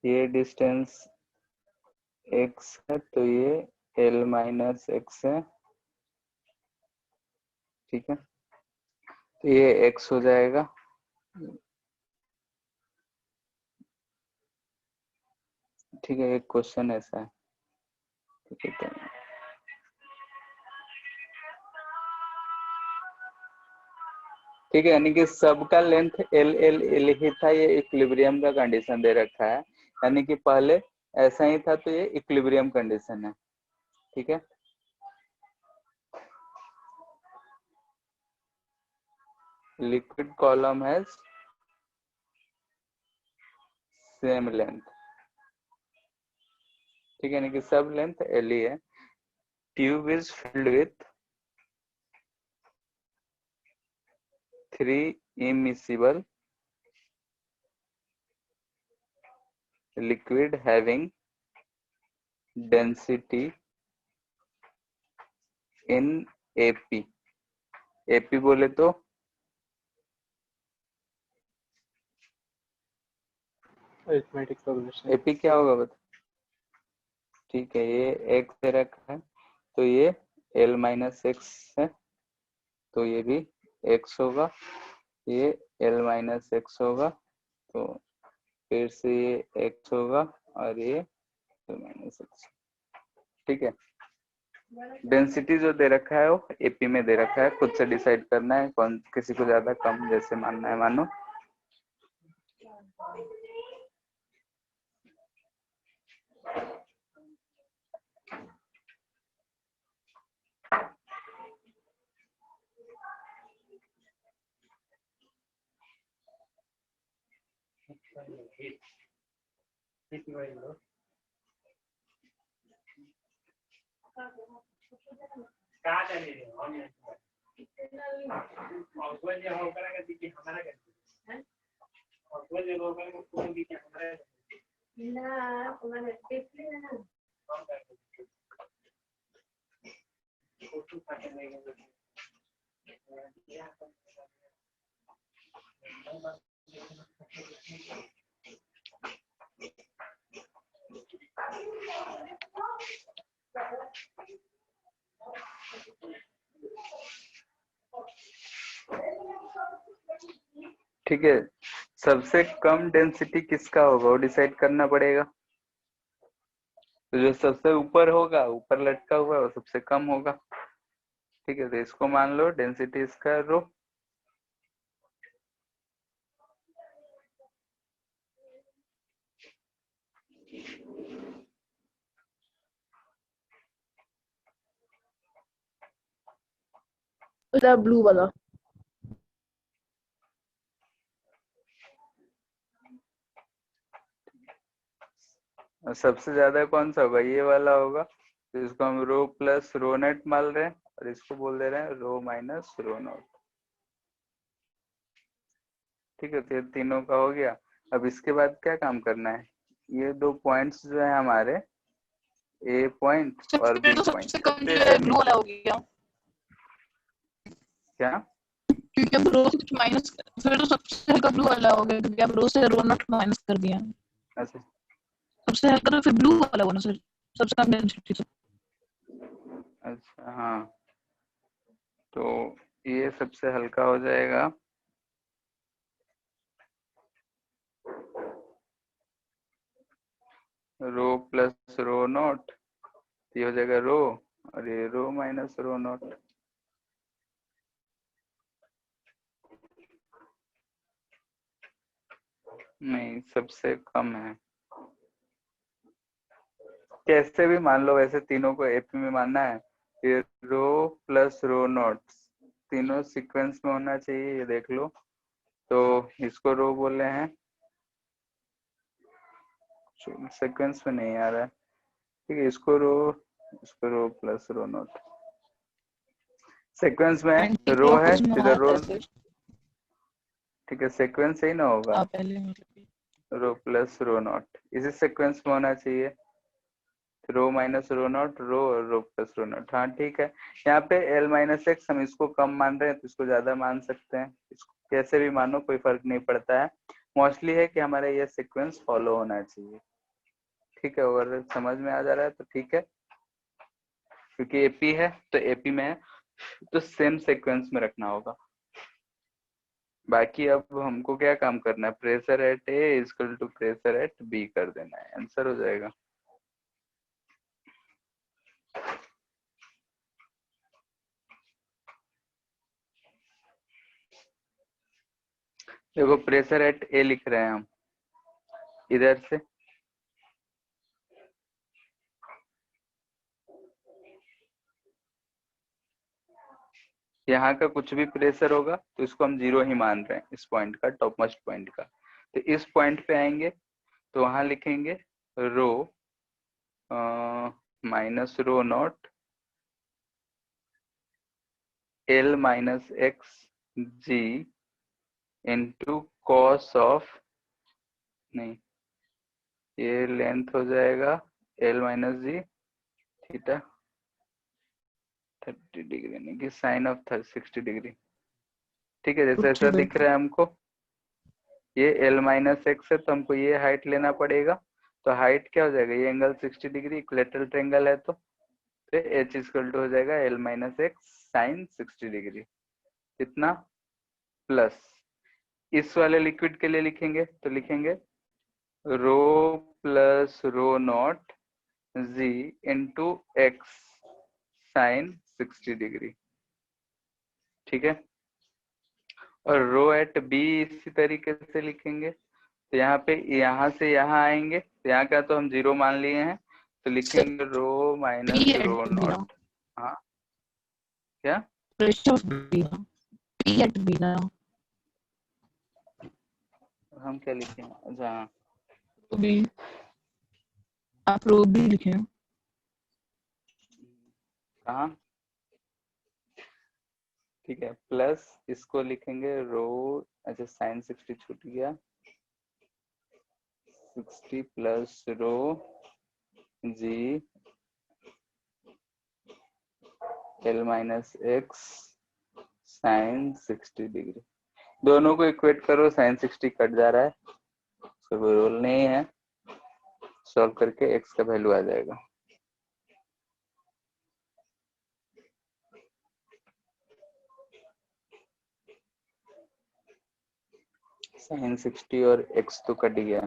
ये डिस्टेंस x है तो ये l माइनस x है, ठीक है, तो ये x हो जाएगा। ठीक है, एक क्वेश्चन ऐसा है, ठीक है, तो ठीक है, यानी कि सबका लेंथ एल एल एल ही था, ये इक्विलिब्रियम का कंडीशन दे रखा है, यानी कि पहले ऐसा ही था तो ये इक्विलिब्रियम कंडीशन है। ठीक है, liquid column has same length, ठीक है, यानी कि सब लेंथ एल ही है। Tube is filled with 3 immiscible liquid having density in AP। AP बोले तो अरिथमेटिक प्रोग्रेशन। AP क्या होगा बता। ठीक है, ये x दे रखा है तो ये l माइनस एक्स है, तो ये भी x होगा, ये l माइनस एक्स होगा, तो फिर से ये x होगा और ये l माइनस एक्स। ठीक है, डेंसिटी जो दे रखा है वो एपी में दे रखा है, खुद से डिसाइड करना है कौन किसी को ज्यादा कम जैसे मानना है मानो। ठीक है, सबसे कम डेंसिटी किसका होगा वो डिसाइड करना पड़ेगा, तो जो सबसे ऊपर होगा, ऊपर लटका हुआ वो सबसे कम होगा। ठीक है, तो इसको मान लो डेंसिटी इसका रो। ब्लू वाला सबसे ज्यादा कौन सा होगा, ये वाला होगा, तो इसको हम रो प्लस रो नेट मान रहे हैं और इसको बोल दे रहे हैं रो माइनस रो नॉट। ठीक है, तो ये तीनों का हो गया। अब इसके बाद क्या काम करना है, ये दो पॉइंट्स जो है हमारे ए पॉइंट और बी तो पॉइंट, सबसे कम जो है ब्लू वाला हो गया, क्या क्योंकि अब रो से माइनस, फिर तो सबसे हल्का ब्लू वाला हो गया क्योंकि अब रो से रो नॉट माइनस कर दिया। अच्छा सबसे हल्का तो फिर ब्लू वाला होना सर, सबसे कम डेंसिटी से। अच्छा, हाँ, तो ये सबसे हल्का हो जाएगा, रो प्लस रो नॉट, ये हो जाएगा रो, और ये रो माइनस रो नॉट। नहीं, सबसे कम है, कैसे भी मान लो, वैसे तीनों को एपी में मानना है। ये रो प्लस रो नॉट तीनों सीक्वेंस में होना चाहिए, ये देख लो, तो इसको रो बोले हैं, सीक्वेंस में नहीं आ रहा है। ठीक है, इसको रो प्लस रो नॉट सीक्वेंस में रो है, इधर रो। ठीक है, सीक्वेंस ही ना होगा, रो प्लस रो नॉट इसी सीक्वेंस में होना चाहिए। रो माइनस रो नॉट रो और रो प्लस रो नॉट। हाँ ठीक है, यहाँ पे एल माइनस एक्स हम इसको कम मान रहे हैं तो इसको ज्यादा मान सकते हैं, इसको कैसे भी मानो कोई फर्क नहीं पड़ता है। मोस्टली है कि हमारा ये सीक्वेंस फॉलो होना चाहिए। ठीक है, और समझ में आ जा रहा है तो ठीक है, क्योंकि एपी है तो एपी में है तो सेम सीक्वेंस में रखना होगा। बाकी अब हमको क्या काम करना है, pressure at A equal to pressure at B कर देना है, आंसर हो जाएगा। देखो प्रेशर एट ए लिख रहे हैं हम इधर से, यहाँ का कुछ भी प्रेशर होगा तो इसको हम जीरो ही मान रहे हैं, इस पॉइंट का, टॉप मोस्ट पॉइंट का। तो इस पॉइंट पे आएंगे तो वहां लिखेंगे rho minus rho naught L minus x g into cos of, नहीं ये लेंथ हो जाएगा L minus g theta 30 degree यानी कि साइन ऑफ 60 डिग्री। ठीक है, जैसे ऐसा दिख रहा है हमको, ये एल माइनस एक्स है तो हमको ये हाइट लेना पड़ेगा। तो हाइट क्या हो जाएगा, ये एंगल 60 डिग्री इक्विलेटरल ट्रायंगल है तो फिर एच इक्वल टू हो जाएगा L minus x sine 60 degree. इतना प्लस इस वाले लिक्विड के लिए लिखेंगे तो लिखेंगे rho plus rho naught g into x sine 60 degree. ठीक है, और रो एट बी इसी तरीके से लिखेंगे। तो यहाँ पे यहाँ से यहाँ आएंगे तो यहाँ का तो हम जीरो मान लिए हैं तो लिखेंगे रो माइनस रो नॉट। हाँ क्या हम क्या लिखे, अच्छा हाँ तो भी आप रो भी लिखे हैं। कहाँ, ठीक है, प्लस इसको लिखेंगे रो, अच्छा साइन 60 छूट गया, 60 plus rho G L minus x sine 60 degree. दोनों को इक्वेट करो, साइन 60 कट जा रहा है, उसका कोई रोल नहीं है, सॉल्व करके एक्स का वैल्यू आ जाएगा। साइन 60 और एक्स तो कट गया,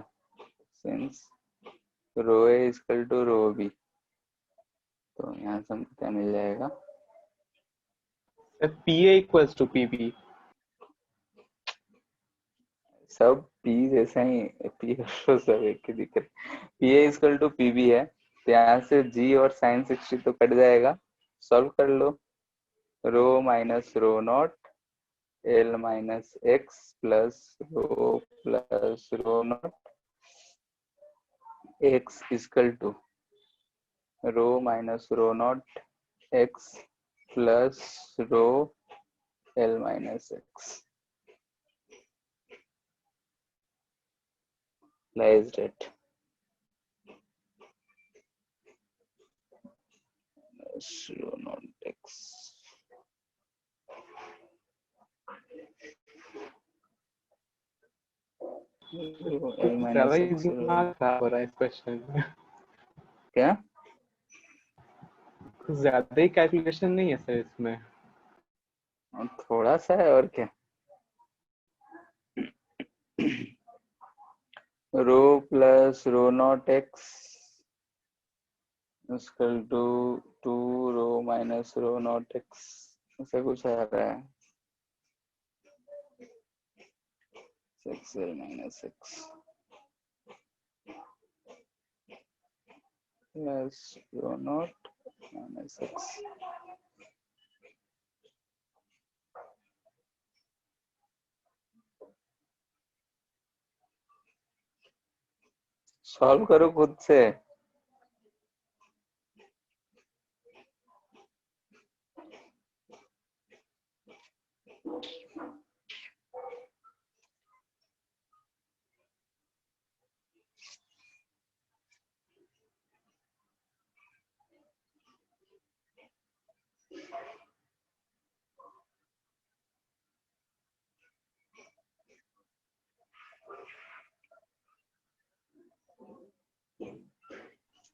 since row A equal to row B, तो यहाँ से हमको क्या मिल जाएगा, P A equals to P B. सब पी जैसा ही, पी और सब एक ही दिख रहे। P A equal to P B है तो यहाँ से जी और साइन 60 तो कट जाएगा, सॉल्व कर लो। Rho minus rho naught L minus x plus rho naught x equal to rho minus rho naught x plus rho L minus x lies that rho naught x L ज्यादा minus ही x दिमाग खराब हो रहा है इस question में। क्या, ज्यादा ही कैलकुलेशन नहीं है सर इसमें। थोड़ा सा है और क्या। Rho plus rho naught x equal to 2 rho minus rho naught x, ऐसा कुछ आ रहा है, 6l minus x plus rho naught minus x। Solve करो खुद से।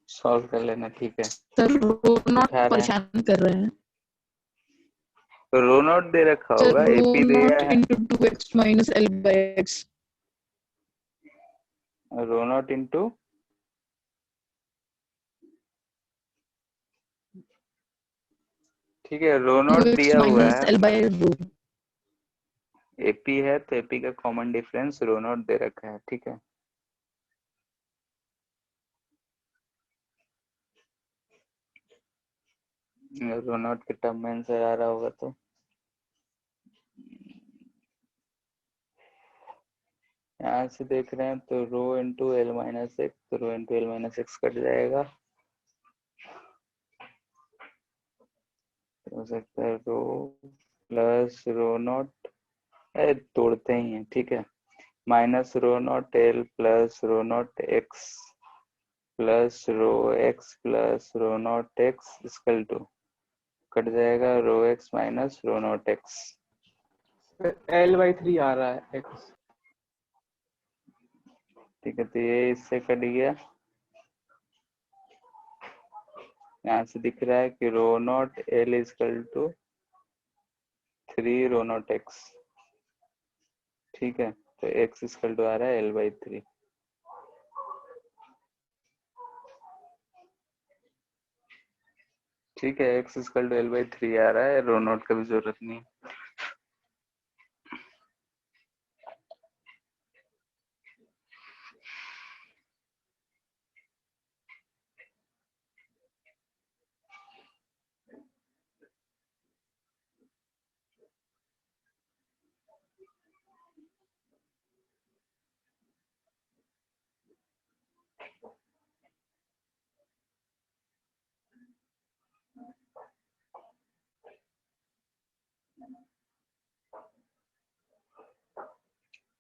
सॉल्व कर लेना, ठीक है। सर रो नॉट उठा रहे हैं, परेशान कर रहे हैं रो नॉट दे रखा सर। होगा, रो एपी दिया नॉट है, into 2x minus L by x. Row naught into ठीक है, रो नॉट 2x दिया हुआ माइनस है, एल बाई रो। एपी है तो एपी का कॉमन डिफरेंस रो नॉट दे रखा है, ठीक है। रो नॉट के टर्म में आंसर आ रहा होगा तो यहाँ से देख रहे हैं तो rho into L minus x, तो rho into L minus x cut जाएगा, तो हो सकता है रो प्लस रो नॉट, तोड़ते ही हैं, ठीक है, minus rho naught L plus rho naught x plus rho x plus rho naught x equal to cut जाएगा rho x minus rho naught x. L/3 आ रहा है x। ठीक है, तो ये इससे कट गया, यहाँ से दिख रहा है कि rho naught L equal to 3 rho naught x, ठीक है, तो एक्स इक्वल टू आ रहा है L/3। ठीक है, एक्स इक्वल टू L/3 आ रहा है, रो नॉट का भी जरूरत नहीं है।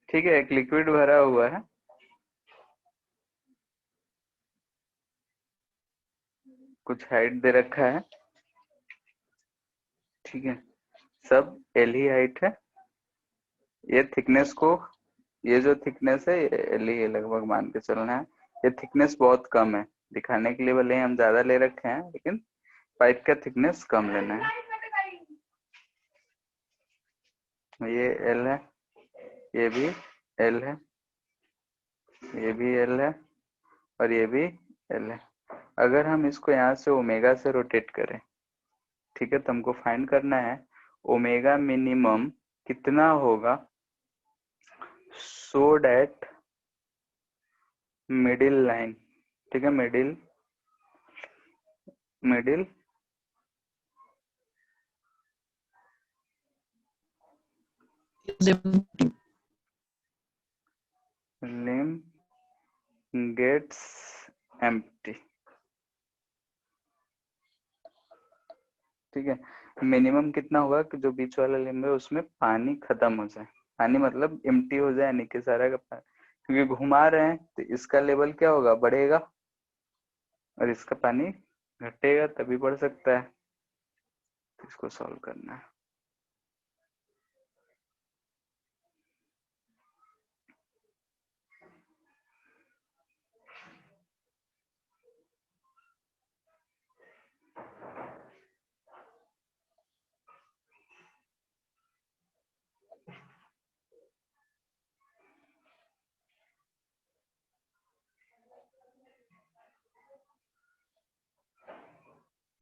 ठीक है, एक लिक्विड भरा हुआ है, कुछ हाइट दे रखा है, ठीक है, सब एल ही हाइट है, ये थिकनेस को, ये जो थिकनेस है ये एल ही लगभग मान के चलना है, ये थिकनेस बहुत कम है, दिखाने के लिए भले हम ज्यादा ले रखे हैं लेकिन पाइप का थिकनेस कम लेना है। ये एल है, ये भी एल है, ये भी एल है और ये भी एल है। अगर हम इसको यहाँ से ओमेगा से रोटेट करें, ठीक है, तो हमको फाइंड करना है ओमेगा मिनिमम कितना होगा, सो डैट मिडिल लाइन, ठीक है, मिडिल मिडिल लिम गेट्स एम्प्टी, ठीक है, मिनिमम कितना होगा कि जो बीच वाला लिम है उसमें पानी खत्म हो जाए, पानी मतलब एम्प्टी हो जाए, यानी कि सारा का पानी, क्योंकि घुमा रहे हैं तो इसका लेवल क्या होगा, बढ़ेगा, और इसका पानी घटेगा, तभी बढ़ सकता है। इसको सॉल्व करना है।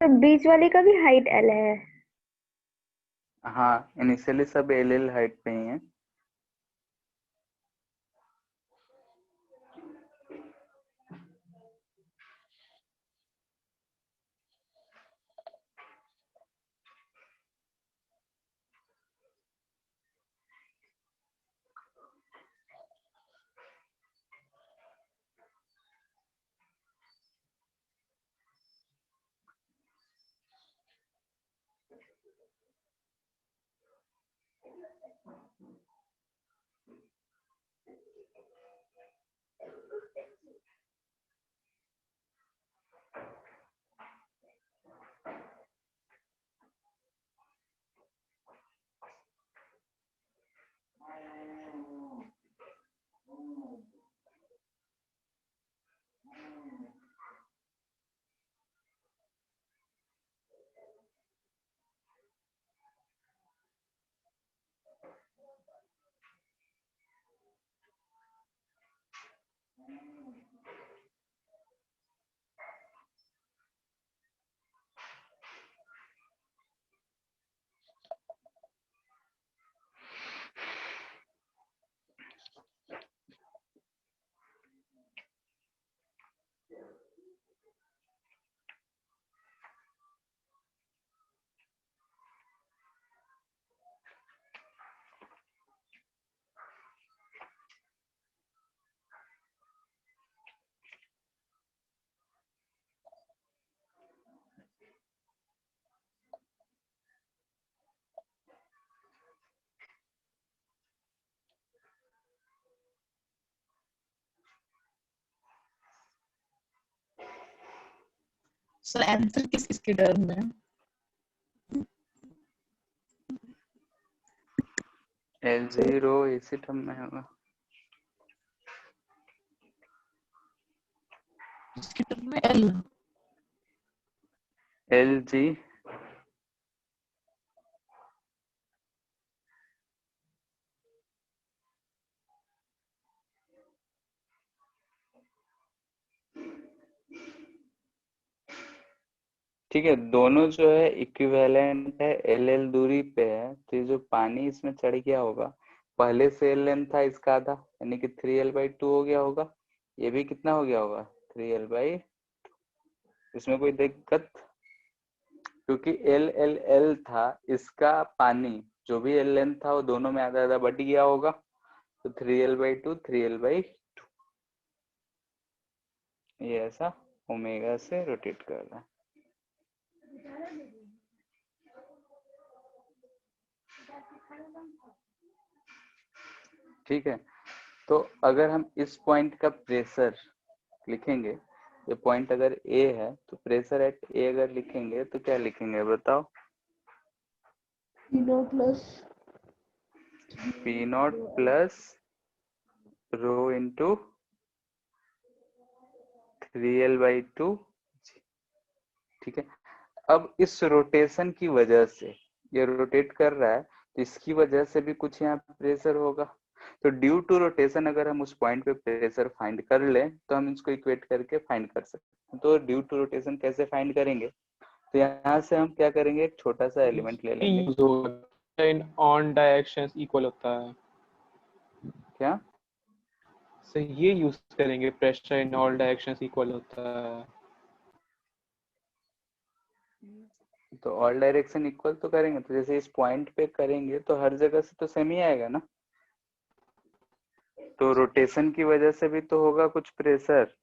तो बीच वाले का भी हाइट L है। हाँ, इनिशियली सब एल एल हाइट पे ही है। सर आंसर किस किसके टर्म में? L0 इसी टर्म में होगा। किसके टर्म में? एल LG ठीक है, दोनों जो है इक्विवेलेंट है, LL दूरी पे है, तो ये जो पानी इसमें चढ़ गया होगा, पहले से L लेंथ था इसका आधा, यानी कि 3L/2 हो गया होगा। ये भी कितना हो गया होगा? 3L/2। इसमें कोई दिक्कत? क्योंकि L था, इसका पानी जो भी L लेंथ था वो दोनों में आधा आधा बट गया होगा, तो 3L/2 3L/2 ये ऐसा ओमेगा से रोटेट कर रहा है। ठीक है, तो अगर हम इस पॉइंट का प्रेशर लिखेंगे, ये पॉइंट अगर ए है तो प्रेशर एट ए अगर लिखेंगे तो क्या लिखेंगे बताओ? P0 plus P0 plus rho into 3L/2। ठीक है, अब इस रोटेशन की वजह से ये रोटेट कर रहा है, तो इसकी वजह से भी कुछ यहाँ प्रेशर होगा। तो ड्यू टू रोटेशन अगर हम उस पॉइंट पे प्रेशर फाइंड कर लें तो हम इसको इक्वेट करके फाइंड कर सकते हैं। तो ड्यू टू रोटेशन कैसे फाइंड करेंगे? तो यहाँ से हम क्या करेंगे, एक छोटा सा एलिमेंट ले लेंगे। यूज होगा इन ऑन डायरेक्शंस इक्वल होता है। क्या? सो ये यूज करेंगे, pressure in all directions equal होता है। तो ऑल डायरेक्शन इक्वल तो करेंगे, तो जैसे इस पॉइंट पे करेंगे तो हर जगह से तो सेम ही आएगा ना। तो रोटेशन की वजह से भी तो होगा कुछ प्रेशर,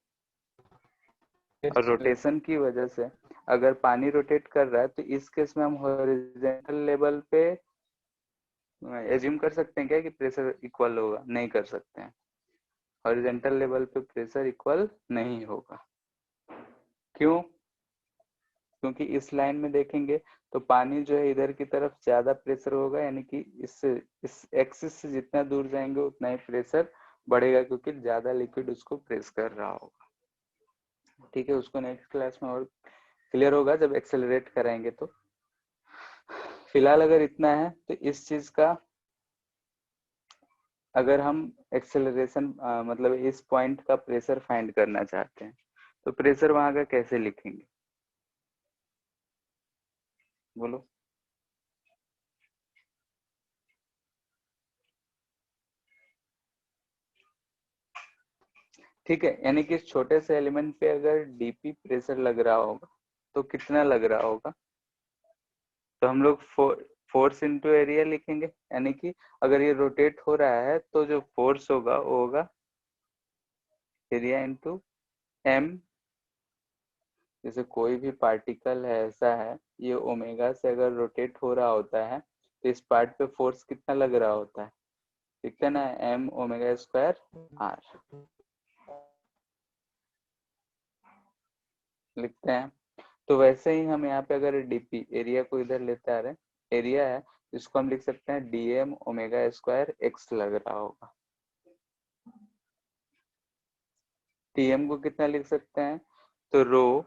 और रोटेशन की वजह से अगर पानी रोटेट कर रहा है तो इस केस में हम हॉरिजॉन्टल लेवल पे एज्यूम कर सकते हैं क्या कि प्रेशर इक्वल होगा? नहीं कर सकते हैं, हॉरिजॉन्टल लेवल पे प्रेशर इक्वल नहीं होगा। क्यों? क्योंकि इस लाइन में देखेंगे तो पानी जो है इधर की तरफ ज्यादा प्रेशर होगा, यानी कि इस एक्सिस से जितना दूर जाएंगे उतना ही प्रेशर बढ़ेगा, क्योंकि ज्यादा लिक्विड उसको प्रेस कर रहा होगा। ठीक है, उसको नेक्स्ट क्लास में और क्लियर होगा जब एक्सेलरेट कराएंगे। तो फिलहाल अगर इतना है तो इस चीज का अगर हम एक्सेलरेशन मतलब इस पॉइंट का प्रेशर फाइंड करना चाहते हैं तो प्रेशर वहां का कैसे लिखेंगे बोलो? ठीक है, यानी कि इस छोटे से एलिमेंट पे अगर डीपी प्रेशर लग रहा होगा तो कितना लग रहा होगा? तो हम लोग फोर्स इनटू एरिया लिखेंगे, यानी कि अगर ये रोटेट हो रहा है तो जो फोर्स होगा वो होगा एरिया इनटू एम। जैसे कोई भी पार्टिकल है ऐसा है, ये ओमेगा से अगर रोटेट हो रहा होता है तो इस पार्ट पे फोर्स कितना लग रहा होता है, ठीक है ना, m ओमेगा स्क्वायर r लिखते हैं। तो वैसे ही हम यहाँ पे अगर डीपी एरिया को इधर लेते आ रहे हैं, एरिया है, इसको हम लिख सकते हैं dm ओमेगा स्क्वायर x लग रहा होगा। tm को कितना लिख सकते हैं, तो rho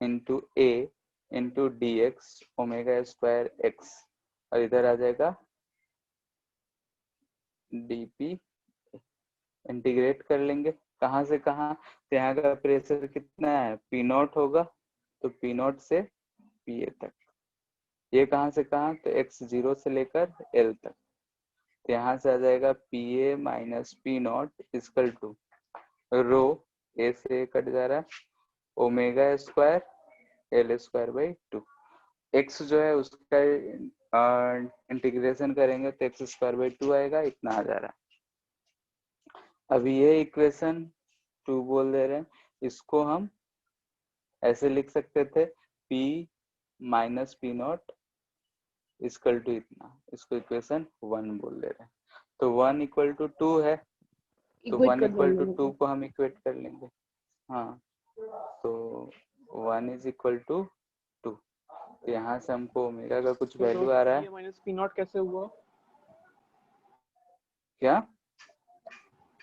into a into d x omega square x, और इधर आ जाएगा dp, इंटीग्रेट कर लेंगे कहाँ से कहाँ, तो यहाँ का प्रेशर कितना है, पी नॉट होगा, तो पी नॉट से पी ए तक, ये कहाँ से कहाँ, तो x जीरो से लेकर l तक, तो यहाँ से आ जाएगा P A minus P naught equal to rho A से कट जा रहा है omega square L square by two, x जो है उसका इंटीग्रेशन करेंगे तो एक्स स्क्वायर बाई टू आएगा, इतना आ जा रहा है। अभी ये इक्वेशन 2 बोल दे रहे हैं, इसको हम ऐसे लिख सकते थे P minus P naught equal to इतना, इसको इक्वेशन 1 बोल दे रहे हैं। तो 1 इक्वल टू 2 है, तो Equate 1 कर इक्वल टू देंगे 2 को हम इक्वेट कर लेंगे। हाँ, तो 1 इज इक्वल टू 2, तो यहाँ से हमको ओमेगा का कुछ वैल्यू आ रहा है, माइनस पी नॉट कैसे हुआ? क्या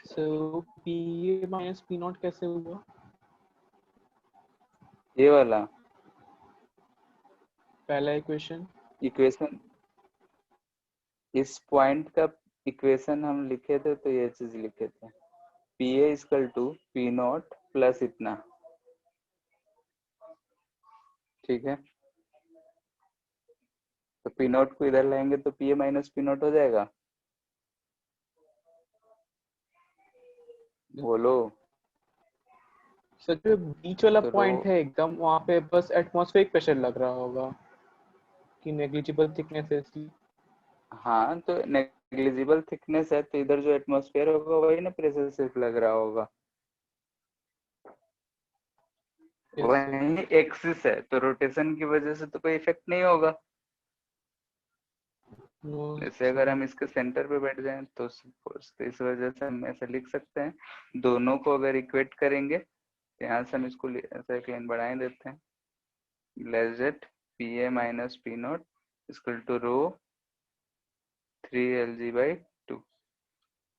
so P minus P naught कैसे हुआ? ये वाला पहला इक्वेशन। इक्वेशन, इस पॉइंट का इक्वेशन हम लिखे थे, तो ये चीज लिखे थे P A equal to P not plus इतना, ठीक है, तो पी नॉट को इधर लाएंगे तो P A minus P not हो जाएगा, बोलो। सर जो बीच वाला तो पॉइंट है एकदम, वहाँ पे बस एटमॉस्फेरिक प्रेशर लग रहा होगा कि नेग्लिजिबल थिकनेस है इसलिए। हाँ, तो नेग्लिजिबल थिकनेस है, तो इधर जो एटमॉस्फेयर होगा वही ना प्रेशर सिर्फ लग रहा होगा, Yes, sir. वही एक्सिस है, तो रोटेशन की वजह से तो कोई इफेक्ट नहीं होगा। No, जैसे अगर sir. हम इसके सेंटर पे बैठ जाएं तो इस वजह से हम ऐसा लिख सकते हैं, दोनों को अगर इक्वेट करेंगे तो यहाँ से हम इसको ऐसा एक लाइन बढ़ा देते हैं, let P A minus P naught equal to rho 3 LG by 2,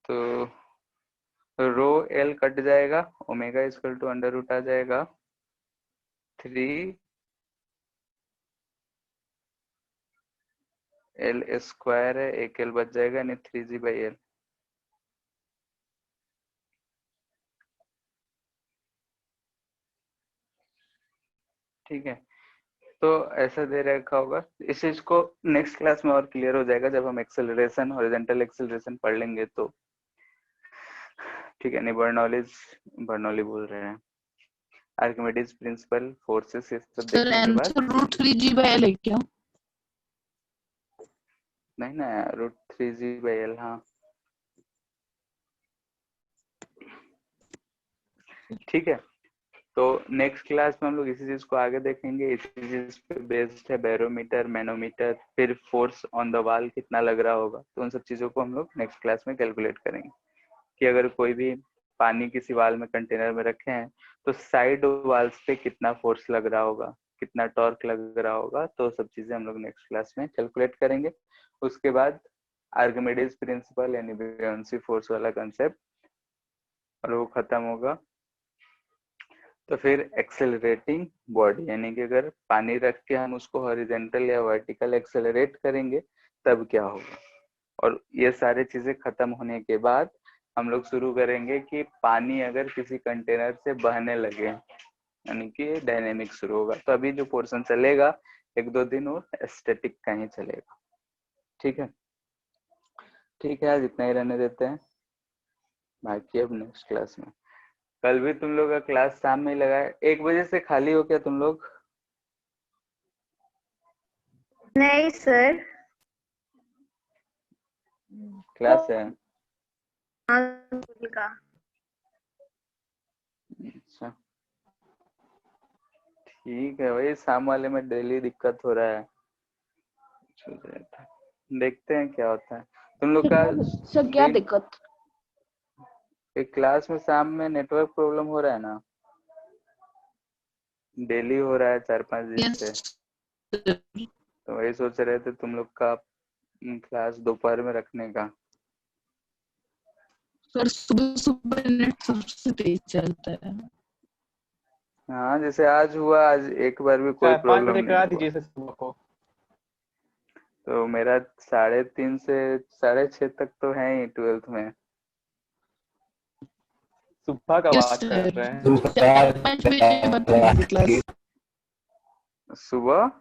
तो रो एल कट जाएगा, omega equal to under root आ जाएगा 3 एल स्क्वायर है, एक एल बच जाएगा, यानी 3G बाई एल। ठीक है, तो ऐसा दे रखा होगा, इस चीज को नेक्स्ट क्लास में और क्लियर हो जाएगा जब हम एक्सेलरेशन हॉरिजॉन्टल एक्सेलरेशन पढ़ लेंगे तो, ठीक है, नहीं बर्नौली बोल रहे हैं, आर्किमिडीज प्रिंसिपल, फोर्सेस, ये सब सर देखने के बाद, आंसर √3g/l है क्या? नहीं ना, √3g/l, हाँ ठीक है। तो नेक्स्ट क्लास में हम लोग इसी चीज को आगे देखेंगे, इसी चीज पे बेस्ड है बैरोमीटर, मैनोमीटर, फिर फोर्स ऑन द वॉल कितना लग रहा होगा, तो उन सब चीजों को हम लोग नेक्स्ट क्लास में कैलकुलेट करेंगे कि अगर कोई भी पानी किसी वाल में कंटेनर में रखे हैं तो साइड वाल्स पे कितना फोर्स लग रहा होगा, कितना टॉर्क लग रहा होगा, तो सब चीजें हम लोग नेक्स्ट क्लास में कैलकुलेट करेंगे। उसके बाद आर्किमिडीज प्रिंसिपल यानी बुयांसी फोर्स वाला कंसेप्ट और वो खत्म होगा, तो फिर एक्सेलरेटिंग बॉडी, यानी कि अगर पानी रख के हम उसको हॉरिजॉन्टल या वर्टिकल एक्सेलरेट करेंगे तब क्या होगा, और ये सारे चीजें खत्म होने के बाद हम लोग शुरू करेंगे कि पानी अगर किसी कंटेनर से बहने लगे, यानी कि डायनेमिक शुरू होगा। तो अभी जो पोर्शन चलेगा 1-2 दिन वो स्टैटिक का ही चलेगा, ठीक है, ठीक है, आज इतना ही रहने देते हैं, बाकी अब नेक्स्ट क्लास में। कल भी तुम लोग का क्लास शाम में ही लगा है, 1 बजे से खाली हो क्या तुम लोग? नहीं सर। क्लास है? का अच्छा, ठीक है, वही शाम वाले में डेली दिक्कत हो रहा है। देखते हैं क्या होता है। तुम लोग का सर क्या दिन दिक्कत? एक क्लास में शाम में नेटवर्क प्रॉब्लम हो रहा है ना, डेली हो रहा है 4-5 दिन से। यस तो वही सोच रहे थे तुम लोग का क्लास दोपहर में रखने का। सर, सुबह सुबह नेट सबसे तेज चलता है। हाँ जैसे आज हुआ, आज एक बार भी कोई 4-5 प्रॉब्लम बजे नहीं करा हुआ। दीजिए सर सुबह को। तो मेरा 3:30 से 6:30 तक तो है ही 12th में। सुबह का यस बात कर सर, रहे हैं। 4-5 बजे बाद मेरी क्लास। सुबह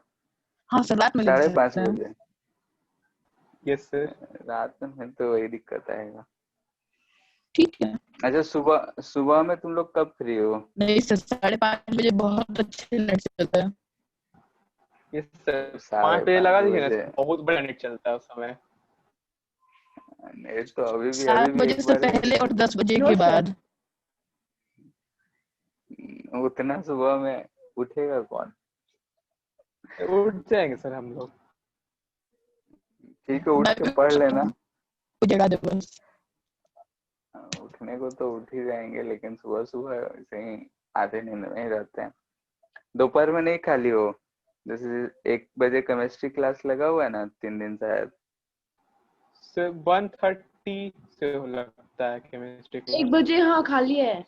हाँ सर, रात में लग 5:30 जाता है। बजे। Yes sir. रात में तो वही दिक्कत आएगा। ठीक है। अच्छा सुबह सुबह में तुम लोग कब फ्री हो? नहीं सर, 5:30 बजे बहुत अच्छे नेट चलता है। यस सर, 5 बजे 5:30 लगा दीजिए ना, बजे? बहुत बड़ा नेट चलता है उस समय। नेट तो अभी भी 7 बजे एक से बार पहले और 10 बजे नो के सर। बाद। उतना सुबह में उठेगा कौन? उठ जाएंगे सर हम लोग। ठीक है, उठ मैं के भी पढ़ उठ सकता लेना। हूँ, कोई जगह दे बस। उठने को तो उठ ही जाएंगे, लेकिन सुबह सुबह ऐसे ही आधे नींद में ही रहते हैं। दोपहर में नहीं खाली हो? जैसे 1 बजे केमिस्ट्री क्लास लगा हुआ है ना 3 दिन शायद। सर 1:30 से लगता है केमिस्ट्री 1 क्लास। बजे हाँ खाली है।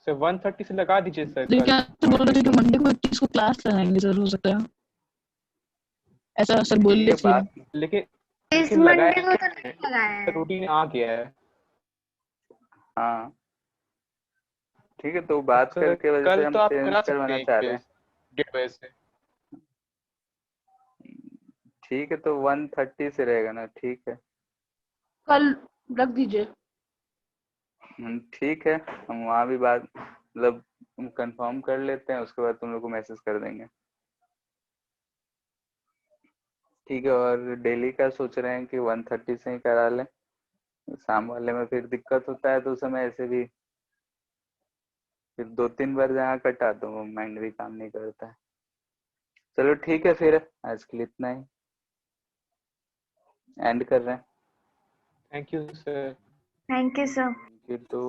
सर 1:30 से लगा दीजिए सर तो कल क्या सर बोल मंडे रहे थे कि को। मंडे को 21 को क्लास लगाएंगे सर, हो सकता है ऐसा सर ठीक बोले है थे। बात। लेकिन इस लगाया मंडे को तो नहीं लगाया है। रूटीन आ गया है। हाँ ठीक है, तो बात सर करके वजह से कल हम तो आप चेंज करा सकते करवाना हैं चाह रहे 1:30 बजे से। हैं। ठीक है, तो 1:30 से रहेगा ना? ठीक है। कल रख दीजिए। ठीक है, हम वहाँ भी बात मतलब कंफर्म कर लेते हैं, उसके बाद तुम लोग को मैसेज कर देंगे। ठीक है, और डेली का सोच रहे हैं कि 1:30 से ही करा लें। शाम वाले में फिर दिक्कत होता है, तो उस समय ऐसे भी फिर 2-3 बार जहाँ कटा तो वो माइंड भी काम नहीं करता है। चलो ठीक है, फिर आज के लिए इतना ही एंड कर रहे हैं। Thank you sir. Thank you sir. फिर तो